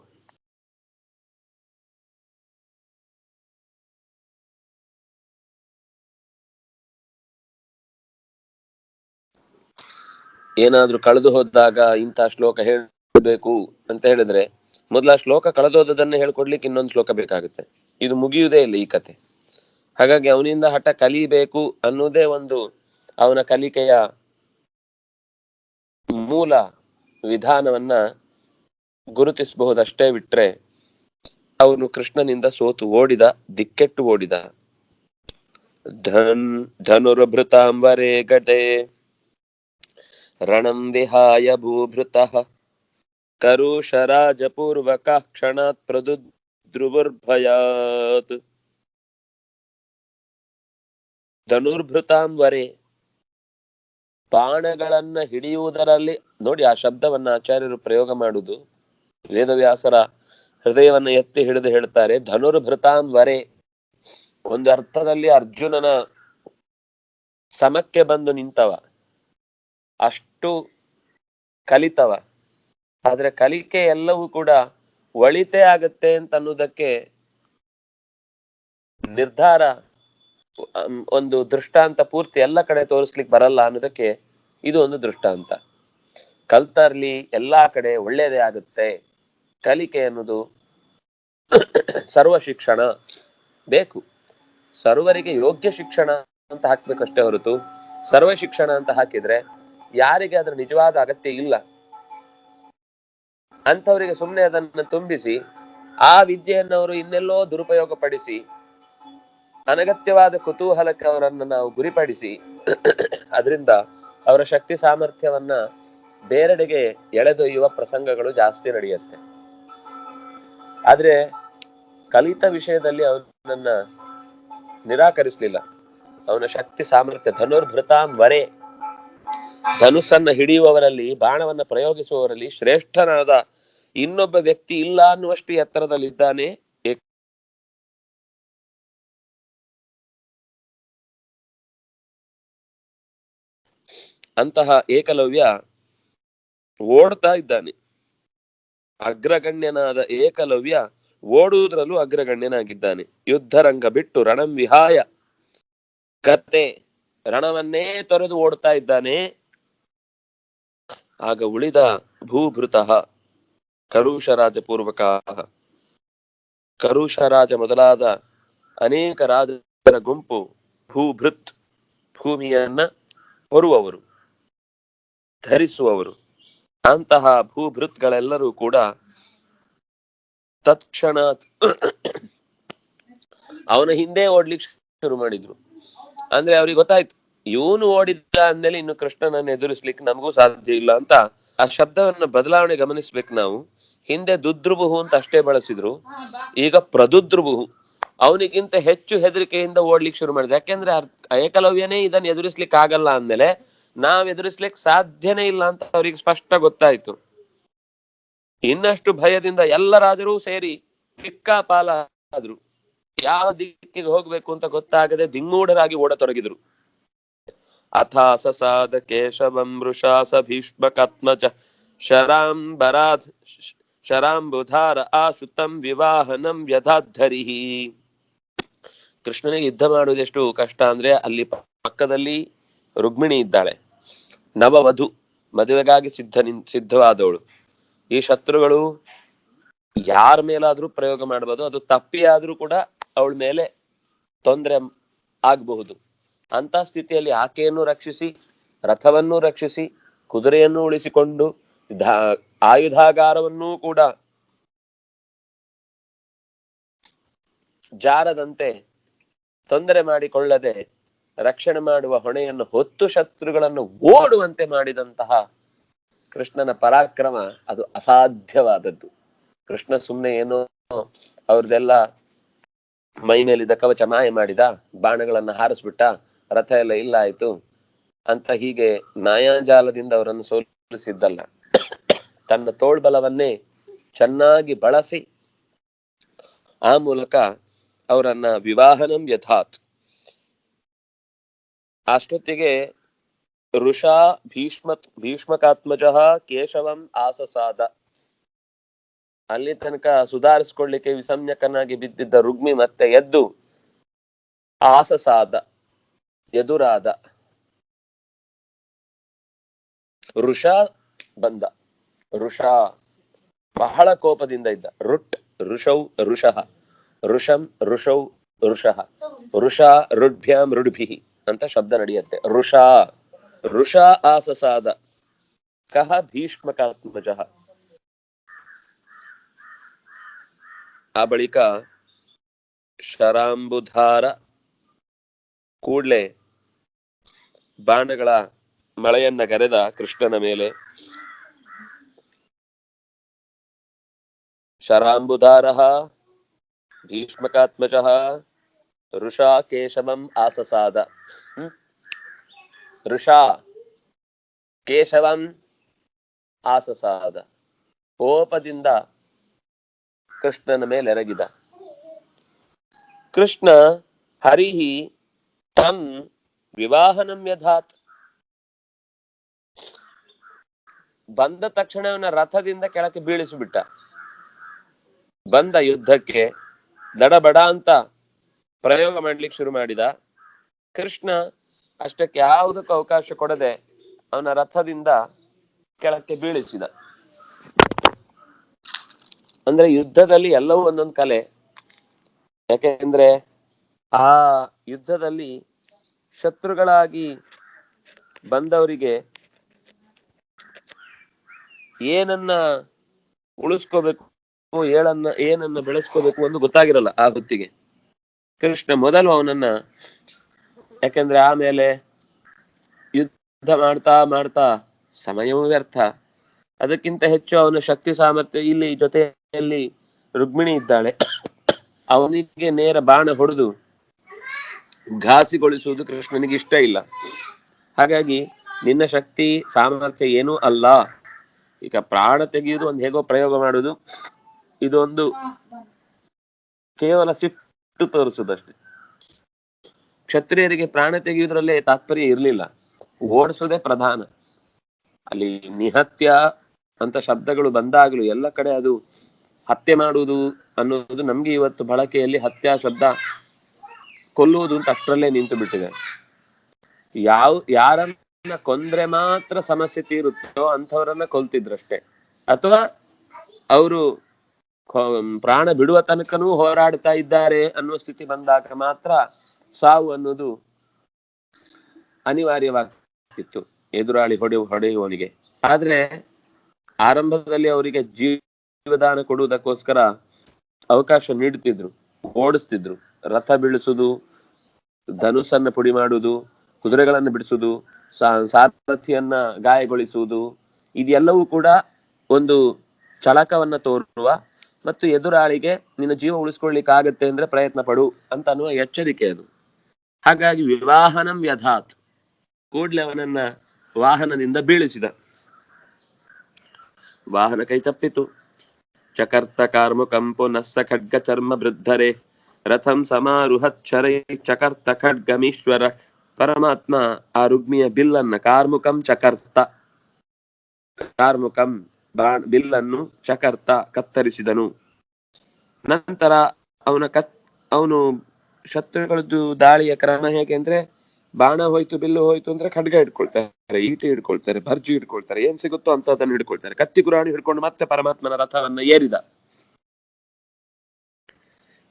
ಏನಾದ್ರೂ ಕಳೆದು ಹೋದಾಗ ಇಂಥ ಶ್ಲೋಕ ಹೇಳ್ಬೇಕು ಅಂತ ಹೇಳಿದ್ರೆ ಮೊದಲ ಶ್ಲೋಕ ಕಳೆದೋದನ್ನ ಹೇಳ್ಕೊಡ್ಲಿಕ್ಕೆ ಇನ್ನೊಂದು ಶ್ಲೋಕ ಬೇಕಾಗುತ್ತೆ. ಇದು ಮುಗಿಯುವುದೇ ಇಲ್ಲ ಈ ಕತೆ. ಹಾಗಾಗಿ ಅವನಿಂದ ಹಠ ಕಲಿಬೇಕು ಅನ್ನೋದೇ ಒಂದು ಅವನ ಕಲಿಕೆಯ ಮೂಲ ವಿಧಾನವನ್ನ ಗುರುತಿಸಬಹುದಷ್ಟೇ, ಬಿಟ್ರೆ ಅವನು ಕೃಷ್ಣನಿಂದ ಸೋತು ಓಡಿದ, ದಿಕ್ಕೆಟ್ಟು ಓಡಿದ. ಧನುರ್ಭೃತಾಂಬರೇ ಘಟೆ ರಣಂ ವಿಹಾಯ ಭೂಭೃತಃ ಕರುಷರಾಜಪೂರ್ವಕ ಕ್ಷಣಾತ್ ಪ್ರದುದ್ರುವರ್ಭಯಾತ್. ಧನುರ್ಭೃತಾಂಬರೇ, ಬಾಣಗಳನ್ನ ಹಿಡಿಯುವುದರಲ್ಲಿ ನೋಡಿ, ಆ ಶಬ್ದವನ್ನ ಆಚಾರ್ಯರು ಪ್ರಯೋಗ ಮಾಡುವುದು ವೇದವ್ಯಾಸರ ಹೃದಯವನ್ನ ಎತ್ತಿ ಹಿಡಿದು ಹೇಳ್ತಾರೆ. ಧನುರ್ಭೃತಾಂಬರೇ, ಒಂದು ಅರ್ಥದಲ್ಲಿ ಅರ್ಜುನನ ಸಮಕ್ಕೆ ಬಂದು ನಿಂತವ, ಅಷ್ಟು ಕಲಿತವ. ಆದ್ರೆ ಕಲಿಕೆ ಎಲ್ಲವೂ ಕೂಡ ಒಳಿತೇ ಆಗತ್ತೆ ಅಂತ ಅನ್ನೋದಕ್ಕೆ ನಿರ್ಧಾರ, ಒಂದು ದೃಷ್ಟಾಂತ ಪೂರ್ತಿ ಎಲ್ಲ ಕಡೆ ತೋರಿಸ್ಲಿಕ್ಕೆ ಬರಲ್ಲ ಅನ್ನೋದಕ್ಕೆ ಇದು ಒಂದು ದೃಷ್ಟಾಂತ. ಕಲ್ತರ್ಲಿ ಎಲ್ಲಾ ಕಡೆ ಒಳ್ಳೇದೇ ಆಗುತ್ತೆ. ಕಲಿಕೆ ಅನ್ನೋದು ಸರ್ವ ಶಿಕ್ಷಣ ಬೇಕು, ಸರ್ವರಿಗೆ ಯೋಗ್ಯ ಶಿಕ್ಷಣ ಅಂತ ಹಾಕ್ಬೇಕಷ್ಟೇ ಹೊರತು ಸರ್ವ ಶಿಕ್ಷಣ ಅಂತ ಹಾಕಿದ್ರೆ ಯಾರಿಗೆ ಅದ್ರ ನಿಜವಾದ ಅಗತ್ಯ ಇಲ್ಲ ಅಂಥವರಿಗೆ ಸುಮ್ಮನೆ ಅದನ್ನ ತುಂಬಿಸಿ ಆ ವಿದ್ಯೆಯನ್ನು ಅವರು ಇನ್ನೆಲ್ಲೋ ದುರುಪಯೋಗ ಪಡಿಸಿ ಅನಗತ್ಯವಾದ ಕುತೂಹಲಕ್ಕೆ ಅವರನ್ನು ನಾವು ಗುರಿಪಡಿಸಿ ಅದರಿಂದ ಅವರ ಶಕ್ತಿ ಸಾಮರ್ಥ್ಯವನ್ನ ಬೇರೆಡೆಗೆ ಎಳೆದೊಯ್ಯುವ ಪ್ರಸಂಗಗಳು ಜಾಸ್ತಿ ನಡೆಯುತ್ತೆ. ಆದ್ರೆ ಕಲಿತ ವಿಷಯದಲ್ಲಿ ಅವನನ್ನ ನಿರಾಕರಿಸಲಿಲ್ಲ. ಅವನ ಶಕ್ತಿ ಸಾಮರ್ಥ್ಯ ಧನುರ್ಭೃತಾಂ ವರೆ, ಧನುಸ್ಸನ್ನ ಹಿಡಿಯುವವರಲ್ಲಿ, ಬಾಣವನ್ನ ಪ್ರಯೋಗಿಸುವವರಲ್ಲಿ ಶ್ರೇಷ್ಠನಾದ ಇನ್ನೊಬ್ಬ ವ್ಯಕ್ತಿ ಇಲ್ಲ ಅನ್ನುವಷ್ಟು ಎತ್ತರದಲ್ಲಿದ್ದಾನೆ. ಅಂತಹ ಏಕಲವ್ಯ ಓಡ್ತಾ ಇದ್ದಾನೆ. ಅಗ್ರಗಣ್ಯನಾದ ಏಕಲವ್ಯ ಓಡುವುದರಲ್ಲೂ ಅಗ್ರಗಣ್ಯನಾಗಿದ್ದಾನೆ. ಯುದ್ಧರಂಗ ಬಿಟ್ಟು ರಣಂ ವಿಹಾಯ, ಕತ್ತೆ ರಣವನ್ನೇ ತೊರೆದು ಓಡ್ತಾ ಇದ್ದಾನೆ. ಆಗ ಉಳಿದ ಭೂಭೃತಃ, ಕರುಷ ರಾಜ ಪೂರ್ವಕ, ಕರುಷ ರಾಜ ಮೊದಲಾದ ಅನೇಕ ರಾಜರ ಗುಂಪು, ಭೂಭೃತ್ ಭೂಮಿಯನ್ನ ಹೊರುವವರು, ಧರಿಸುವವರು, ಅಂತಹ ಭೂಭೃತ್ಗಳೆಲ್ಲರೂ ಕೂಡ ತತ್ಕ್ಷಣಾತ್ ಅವನ ಹಿಂದೆ ಓಡ್ಲಿಕ್ಕೆ ಶುರು ಮಾಡಿದ್ರು. ಅಂದ್ರೆ ಅವ್ರಿಗೆ ಗೊತ್ತಾಯ್ತು, ಇವನು ಓಡಿದ್ದ ಅಂದ್ಮೇಲೆ ಇನ್ನು ಕೃಷ್ಣನನ್ನು ಎದುರಿಸ್ಲಿಕ್ಕೆ ನಮಗೂ ಸಾಧ್ಯ ಇಲ್ಲ ಅಂತ. ಆ ಶಬ್ದವನ್ನ ಬದಲಾವಣೆ ಗಮನಿಸ್ಬೇಕು ನಾವು. ಹಿಂದೆ ದುದ್ರುಬುಹು ಅಂತ ಅಷ್ಟೇ ಬಳಸಿದ್ರು, ಈಗ ಪ್ರದುದ್ರುಬುಹು. ಅವನಿಗಿಂತ ಹೆಚ್ಚು ಹೆದರಿಕೆಯಿಂದ ಓಡ್ಲಿಕ್ಕೆ ಶುರು ಮಾಡಿದ. ಯಾಕೆಂದ್ರೆ ಏಕಲವ್ಯನೇ ಇದನ್ನ ಎದುರಿಸ್ಲಿಕ್ಕೆ ಆಗಲ್ಲ ಅಂದ್ಮೇಲೆ ನಾವ್ ಎದುರಿಸ್ಲಿಕ್ಕೆ ಸಾಧ್ಯನೇ ಇಲ್ಲ ಅಂತ ಅವ್ರಿಗೆ ಸ್ಪಷ್ಟ ಗೊತ್ತಾಯ್ತು. ಇನ್ನಷ್ಟು ಭಯದಿಂದ ಎಲ್ಲ ರಾಜರು ಸೇರಿ ದಿಕ್ಕಾಪಾಲ ಆದ್ರು. ಯಾವ ದಿಕ್ಕಿಗೆ ಹೋಗ್ಬೇಕು ಅಂತ ಗೊತ್ತಾಗದೆ ದಿಂಗೂಢರಾಗಿ ಓಡತೊಡಗಿದ್ರು. ಅಥಾಸಸಾದ ಕೇಶವಂ ವೃಷಾಸ ಭೀಷ್ಮಕಾತ್ಮಜ ಶರಾಂಬರಾಧ್ ಶರಾಂಬುಧಾರ ಆಶುತಂ ವಿವಾಹನಂ ವ್ಯಧಾಧರಿಹಿ. ಕೃಷ್ಣನಿಗೆ ಯುದ್ಧ ಮಾಡುವುದೆಷ್ಟು ಕಷ್ಟ ಅಂದ್ರೆ, ಅಲ್ಲಿ ಪಕ್ಕದಲ್ಲಿ ರುಕ್ಮಿಣಿ ಇದ್ದಾಳೆ, ನವವಧು, ಮದುವೆಗಾಗಿ ಸಿದ್ಧವಾದವಳು. ಈ ಶತ್ರುಗಳು ಯಾರ ಮೇಲಾದ್ರೂ ಪ್ರಯೋಗ ಮಾಡಬಹುದು, ಅದು ತಪ್ಪಿ ಆದ್ರೂ ಕೂಡ ಅವಳ ಮೇಲೆ ತೊಂದರೆ ಆಗಬಹುದು. ಅಂತ ಸ್ಥಿತಿಯಲ್ಲಿ ಆಕೆಯನ್ನು ರಕ್ಷಿಸಿ, ರಥವನ್ನು ರಕ್ಷಿಸಿ, ಕುದುರೆಯನ್ನು ಉಳಿಸಿಕೊಂಡು, ಆಯುಧಾಗಾರವನ್ನೂ ಕೂಡ ಜಾರದಂತೆ ತೊಂದರೆ ಮಾಡಿಕೊಳ್ಳದೆ ರಕ್ಷಣೆ ಮಾಡುವ ಹೊಣೆಯನ್ನು ಹೊತ್ತು ಶತ್ರುಗಳನ್ನು ಓಡುವಂತೆ ಮಾಡಿದಂತಹ ಕೃಷ್ಣನ ಪರಾಕ್ರಮ ಅದು ಅಸಾಧ್ಯವಾದದ್ದು. ಕೃಷ್ಣ ಸುಮ್ನೆ ಏನೋ ಅವ್ರದೆಲ್ಲ ಮೈ ಮೇಲಿದ್ದ ಕವಚ ಮಾಯ ಮಾಡಿದ, ಬಾಣಗಳನ್ನ ಹಾರಿಸ್ಬಿಟ್ಟ, ರಥ ಎಲ್ಲ ಇಲ್ಲ ಆಯ್ತು ಅಂತ ಹೀಗೆ ಮಾಯಾಜಾಲದಿಂದ ಅವರನ್ನು ಸೋಲಿಸಿದ್ದಲ್ಲ. ತನ್ನ ತೋಳ್ಬಲವನ್ನೇ ಚೆನ್ನಾಗಿ ಬಳಸಿ ಆ ಮೂಲಕ ಅವರನ್ನ ವಿವಾಹನಂ ಯಥಾತ್. ಅಷ್ಟೊತ್ತಿಗೆ ಋಷಾ ಭೀಷ್ಮಕಾತ್ಮಜ ಕೇಶವಂ ಆಸಸಾದ. ಅಲ್ಲಿ ತನಕ ಸುಧಾರಿಸ್ಕೊಳ್ಳಿಕ್ಕೆ ವಿಸಂಜ್ಞಕನಾಗಿ ಬಿದ್ದಿದ್ದ ರುಗ್ಮಿ ಮತ್ತೆ ಎದ್ದು ಆಸಸಾದ, ಎದುರಾದ. ಋಷಾ ಬಂದ. ಋಷಾ ಬಹಳ ಕೋಪದಿಂದ ಇದ್ದ. ಋಟ್ ಋಷೌ ಋಷಃ, ಋಷಂ ಋಷೌ ಋಷಃ, ಋಷಾ ಋಡ್ಭ್ಯಾಂ ಋಡ್ಭಿಃ ಅಂತ ಶಬ್ದ ನಡೆಯುತ್ತೆ. ಋಷಾ ಆಸಸಾದ. ಕಹ ಭೀಷ್ಮಕಾತ್ಮಜಃ. ಆ ಬಳಿಕ ಶರಾಂಬುಧಾರ ಕೂಡ್ಲೆ ಬಾಣಗಳ ಮಳೆಯನ್ನ ಗರೆದ ಕೃಷ್ಣನ ಮೇಲೆ. ಶರಾಂಬುಧಾರಃ ಭೀಷ್ಮಕಾತ್ಮಜಃ ಋಷಾ ಕೇಶವಂ ಆಸಸಾದ. ಋಷಾ ಕೇಶವಂ ಆಸಸಾದ. ಕೋಪದಿಂದ ಕೃಷ್ಣನ ಮೇಲೆ ಎರಗಿದ. ಕೃಷ್ಣ ಹರಿಹಿ ತಂ ವಿವಾಹನಂ ಯಧಾತ್. ಬಂದ ತಕ್ಷಣ ಅವನ ರಥದಿಂದ ಕೆಳಕ್ಕೆ ಬೀಳಿಸಿಬಿಟ್ಟ. ಬಂದ ಯುದ್ಧಕ್ಕೆ ದಡಬಡ ಅಂತ ಪ್ರಯೋಗ ಮಾಡ್ಲಿಕ್ಕೆ ಶುರು ಮಾಡಿದ. ಕೃಷ್ಣ ಅಷ್ಟಕ್ಕೆ ಯಾವುದಕ್ಕೂ ಅವಕಾಶ ಕೊಡದೆ ಅವನ ರಥದಿಂದ ಕೆಳಕ್ಕೆ ಬೀಳಿಸಿದ. ಅಂದ್ರೆ ಯುದ್ಧದಲ್ಲಿ ಎಲ್ಲವೂ ಒಂದೊಂದು ಕಲೆ. ಯಾಕೆಂದ್ರೆ ಆ ಯುದ್ಧದಲ್ಲಿ ಶತ್ರುಗಳಾಗಿ ಬಂದವರಿಗೆ ಏನನ್ನ ಉಳಿಸ್ಕೋಬೇಕು ಏನನ್ನ ಬೆಳೆಸ್ಕೋಬೇಕು ಒಂದು ಗೊತ್ತಾಗಿರಲ್ಲ ಆ ಹೊತ್ತಿಗೆ. ಕೃಷ್ಣ ಮೊದಲು ಅವನನ್ನ, ಯಾಕಂದ್ರೆ ಆಮೇಲೆ ಯುದ್ಧ ಮಾಡ್ತಾ ಮಾಡ್ತಾ ಸಮಯವೂ ವ್ಯರ್ಥ, ಅದಕ್ಕಿಂತ ಹೆಚ್ಚು ಅವನ ಶಕ್ತಿ ಸಾಮರ್ಥ್ಯ, ಇಲ್ಲಿ ಜೊತೆಯಲ್ಲಿ ರುಕ್ಮಿಣಿ ಇದ್ದಾಳೆ, ಅವನಿಗೆ ನೇರ ಬಾಣ ಹೊಡೆದು ಘಾಸಿಗೊಳಿಸುವುದು ಕೃಷ್ಣನಿಗೆ ಇಷ್ಟ ಇಲ್ಲ. ಹಾಗಾಗಿ ನಿನ್ನ ಶಕ್ತಿ ಸಾಮರ್ಥ್ಯ ಏನೂ ಅಲ್ಲ, ಈಗ ಪ್ರಾಣ ತೆಗೆಯುವುದು ಒಂದು ಹೇಗೋ ಪ್ರಯೋಗ ಮಾಡುದು, ಇದೊಂದು ಕೇವಲ ಸಿಟ್ಟು ತೋರಿಸುದಷ್ಟೇ. ಕ್ಷತ್ರಿಯರಿಗೆ ಪ್ರಾಣ ತೆಗೆಯುವುದ್ರಲ್ಲೇ ತಾತ್ಪರ್ಯ ಇರ್ಲಿಲ್ಲ, ಓಡಿಸೋದೇ ಪ್ರಧಾನ. ಅಲ್ಲಿ ನಿಹತ್ಯ ಅಂತ ಶಬ್ದಗಳು ಬಂದಾಗಲೂ ಎಲ್ಲ ಕಡೆ ಅದು ಹತ್ಯೆ ಮಾಡುವುದು ಅನ್ನೋದು ನಮ್ಗೆ ಇವತ್ತು ಬಳಕೆಯಲ್ಲಿ ಹತ್ಯಾ ಶಬ್ದ ಕೊಲ್ಲುವುದು ಅಂತ ಅಷ್ಟರಲ್ಲೇ ನಿಂತು ಬಿಟ್ಟಿದೆ. ಯಾರನ್ನ ಕೊಂದ್ರೆ ಮಾತ್ರ ಸಮಸ್ಯೆ ತೀರುತ್ತೋ ಅಂಥವ್ರನ್ನ ಕೊಲ್ತಿದ್ರಷ್ಟೇ, ಅಥವಾ ಅವರು ಪ್ರಾಣ ಬಿಡುವ ತನಕನೂ ಹೋರಾಡ್ತಾ ಇದ್ದಾರೆ ಅನ್ನುವ ಸ್ಥಿತಿ ಬಂದಾಗ ಮಾತ್ರ ಸಾವು ಅನ್ನೋದು ಅನಿವಾರ್ಯವಾಗಿತ್ತು ಎದುರಾಳಿ ಹೊಡೆಯುವವನಿಗೆ. ಆದ್ರೆ ಆರಂಭದಲ್ಲಿ ಅವರಿಗೆ ಜೀವದಾನ ಕೊಡುವುದಕ್ಕೋಸ್ಕರ ಅವಕಾಶ ನೀಡುತ್ತಿದ್ರು, ಓಡಿಸ್ತಿದ್ರು. ರಥ ಬೀಳಿಸುದು, ಧನುಸನ್ನ ಪುಡಿ ಮಾಡುವುದು, ಕುದುರೆಗಳನ್ನು ಬಿಡಿಸುವುದು, ಸಾರಥಿಯನ್ನ ಗಾಯಗೊಳಿಸುವುದು, ಇದೆಲ್ಲವೂ ಕೂಡ ಒಂದು ಚಳಕವನ್ನ ತೋರುವ ಮತ್ತು ಎದುರಾಳಿಗೆ ನಿನ್ನ ಜೀವ ಉಳಿಸ್ಕೊಳ್ಲಿಕ್ಕೆ ಆಗತ್ತೆ ಅಂದ್ರೆ ಪ್ರಯತ್ನ ಪಡು ಅಂತ ಅನ್ನುವ ಎಚ್ಚರಿಕೆ ಅದು. ಹಾಗಾಗಿ ವಿವಾಹನಂ ವ್ಯಧಾತ್, ಕೂಡ್ಲೆ ಅವನನ್ನ ವಾಹನದಿಂದ ಬೀಳಿಸಿದ. ವಾಹನ ಕೈ ತಪ್ಪಿತು. ಚಕರ್ತ ಕಾರ್ಮುಕಂ ಪುನಸ್ಸ ಖಡ್ಗ ಚರ್ಮ ವೃದ್ಧರೆ ರಥಂ ಸಮಾರುಹಚ್ಚರೈ ಚಕರ್ತ ಖಡ್ಗಮೀಶ್ವರ. ಪರಮಾತ್ಮ ಆ ರುಗ್ಮಿಯ ಬಿಲ್ಲನ್ನ, ಕಾರ್ಮುಕಂ ಚಕರ್ತ, ಕಾರ್ಮುಕಂ ಬಿಲ್ಲನ್ನು ಚಕರ್ತ ಕತ್ತರಿಸಿದನು. ನಂತರ ಅವನು ಶತ್ರುಗಳದ್ದು ದಾಳಿಯ ಕ್ರಮ ಹೇಗೆ ಅಂದ್ರೆ, ಬಾಣ ಹೋಯ್ತು ಬಿಲ್ಲು ಹೋಯ್ತು ಅಂದ್ರೆ ಖಡ್ಗ ಹಿಡ್ಕೊಳ್ತಾರೆ, ಈಟಿ ಹಿಡ್ಕೊಳ್ತಾರೆ, ಭರ್ಜಿ ಹಿಡ್ಕೊಳ್ತಾರೆ, ಏನ್ ಸಿಗುತ್ತೋ ಅಂತದನ್ನು ಹಿಡ್ಕೊಳ್ತಾರೆ. ಕತ್ತಿ ಗುರಾಣಿ ಹಿಡ್ಕೊಂಡು ಮತ್ತೆ ಪರಮಾತ್ಮನ ರಥವನ್ನ ಏರಿದ.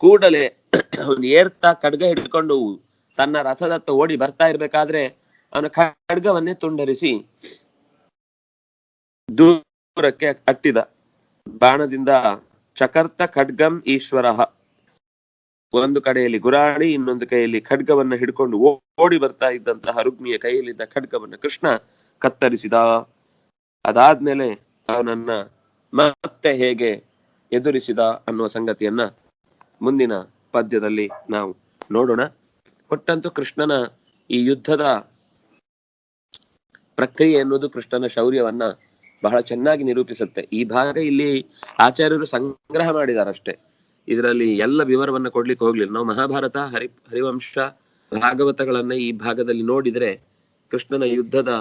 ಕೂಡಲೇ ಅವನು ಏರ್ತಾ ಖಡ್ಗ ಹಿಡ್ಕೊಂಡು ತನ್ನ ರಥದತ್ತ ಓಡಿ ಬರ್ತಾ ಇರ್ಬೇಕಾದ್ರೆ ಅವನ ಖಡ್ಗವನ್ನೇ ತುಂಡರಿಸಿ ದೂರಕ್ಕೆ ಅಟ್ಟಿದ. ಬಾಣದಿಂದ ಚಕರ್ತ ಖಡ್ಗಂ ಈಶ್ವರ, ಒಂದು ಕಡೆಯಲ್ಲಿ ಗುರಾಣಿ, ಇನ್ನೊಂದು ಕೈಯಲ್ಲಿ ಖಡ್ಗವನ್ನ ಹಿಡ್ಕೊಂಡು ಓಡಿ ಬರ್ತಾ ಇದ್ದಂತಹ ರುಗ್ಮಿಯ ಕೈಯಲ್ಲಿದ್ದ ಖಡ್ಗವನ್ನ ಕೃಷ್ಣ ಕತ್ತರಿಸಿದ. ಅದಾದ್ಮೇಲೆ ಅವನನ್ನ ಮತ್ತೆ ಹೇಗೆ ಎದುರಿಸಿದ ಅನ್ನುವ ಸಂಗತಿಯನ್ನ ಮುಂದಿನ ಪದ್ಯದಲ್ಲಿ ನಾವು ನೋಡೋಣ. ಒಟ್ಟಂತೂ ಕೃಷ್ಣನ ಈ ಯುದ್ಧದ ಪ್ರಕ್ರಿಯೆ ಎನ್ನುವುದು ಕೃಷ್ಣನ ಶೌರ್ಯವನ್ನ ಬಹಳ ಚೆನ್ನಾಗಿ ನಿರೂಪಿಸುತ್ತೆ. ಈ ಭಾಗ ಇಲ್ಲಿ ಆಚಾರ್ಯರು ಸಂಗ್ರಹ ಮಾಡಿದಾರಷ್ಟೇ, ಇದರಲ್ಲಿ ಎಲ್ಲ ವಿವರವನ್ನ ಕೊಡ್ಲಿಕ್ಕೆ ಹೋಗ್ಲಿಲ್ಲ. ನಾವು ಮಹಾಭಾರತ, ಹರಿವಂಶ, ಭಾಗವತಗಳನ್ನ ಈ ಭಾಗದಲ್ಲಿ ನೋಡಿದ್ರೆ ಕೃಷ್ಣನ ಯುದ್ಧದ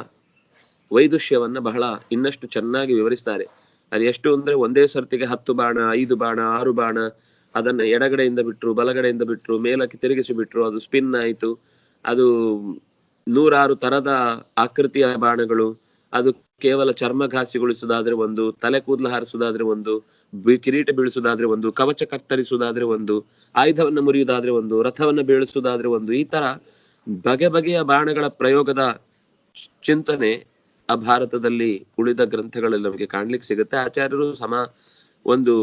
ವೈದುಷ್ಯವನ್ನ ಬಹಳ ಇನ್ನಷ್ಟು ಚೆನ್ನಾಗಿ ವಿವರಿಸ್ತಾರೆ. ಅದು ಎಷ್ಟು ಅಂದ್ರೆ, ಒಂದೇ ಸರ್ತಿಗೆ 10 ಬಾಣ, 5 ಬಾಣ, 6 ಬಾಣ, ಅದನ್ನ ಎಡಗಡೆಯಿಂದ ಬಿಟ್ರು, ಬಲಗಡೆಯಿಂದ ಬಿಟ್ರು, ಮೇಲಕ್ಕೆ ತಿರುಗಿಸಿ ಬಿಟ್ರು, ಅದು ಸ್ಪಿನ್ ಆಯ್ತು. ಅದು 106 ತರದ ಆಕೃತಿಯ ಬಾಣಗಳು. ಅದು ಕೇವಲ ಚರ್ಮ ಘಾಸಿಗೊಳಿಸುವುದಾದ್ರೆ ಒಂದು, ತಲೆ ಕೂದಲು ಹಾರಿಸುವುದಾದ್ರೆ ಒಂದು, ಕಿರೀಟ ಬೀಳಿಸುವುದಾದ್ರೆ ಒಂದು, ಕವಚ ಕತ್ತರಿಸುವುದಾದ್ರೆ ಒಂದು, ಆಯುಧವನ್ನ ಮುರಿಯುವುದಾದ್ರೆ ಒಂದು, ರಥವನ್ನ ಬೀಳಿಸುವುದಾದ್ರೆ ಒಂದು, ಈ ತರ ಬಗೆ ಬಗೆಯ ಬಾಣಗಳ ಪ್ರಯೋಗದ ಚಿಂತನೆ ಆ ಭಾರತದಲ್ಲಿ ಉಳಿದ ಗ್ರಂಥಗಳಲ್ಲಿ ನಮಗೆ ಕಾಣ್ಲಿಕ್ಕೆ ಸಿಗುತ್ತೆ. ಆಚಾರ್ಯರು ಒಂದು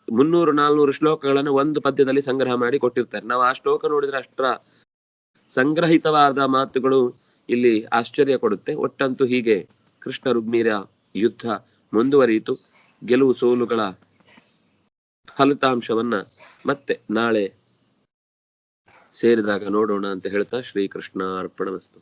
300-400 ಶ್ಲೋಕಗಳನ್ನು ಒಂದು ಪದ್ಯದಲ್ಲಿ ಸಂಗ್ರಹ ಮಾಡಿ ಕೊಟ್ಟಿರ್ತಾರೆ. ನಾವು ಆ ಶ್ಲೋಕ ನೋಡಿದ್ರೆ ಅಷ್ಟರ ಸಂಗ್ರಹಿತವಾದ ಮಾತುಗಳು ಇಲ್ಲಿ ಆಶ್ಚರ್ಯ ಕೊಡುತ್ತೆ. ಒಟ್ಟಂತೂ ಹೀಗೆ ಕೃಷ್ಣ ರುಗ್ಮಿಯರ ಯುದ್ಧ ಮುಂದುವರಿಯಿತು. ಗೆಲುವು ಸೋಲುಗಳ ಫಲಿತಾಂಶವನ್ನ ಮತ್ತೆ ನಾಳೆ ಸೇರಿದಾಗ ನೋಡೋಣ ಅಂತ ಹೇಳ್ತಾ, ಶ್ರೀಕೃಷ್ಣ ಅರ್ಪಣಮಸ್ತು.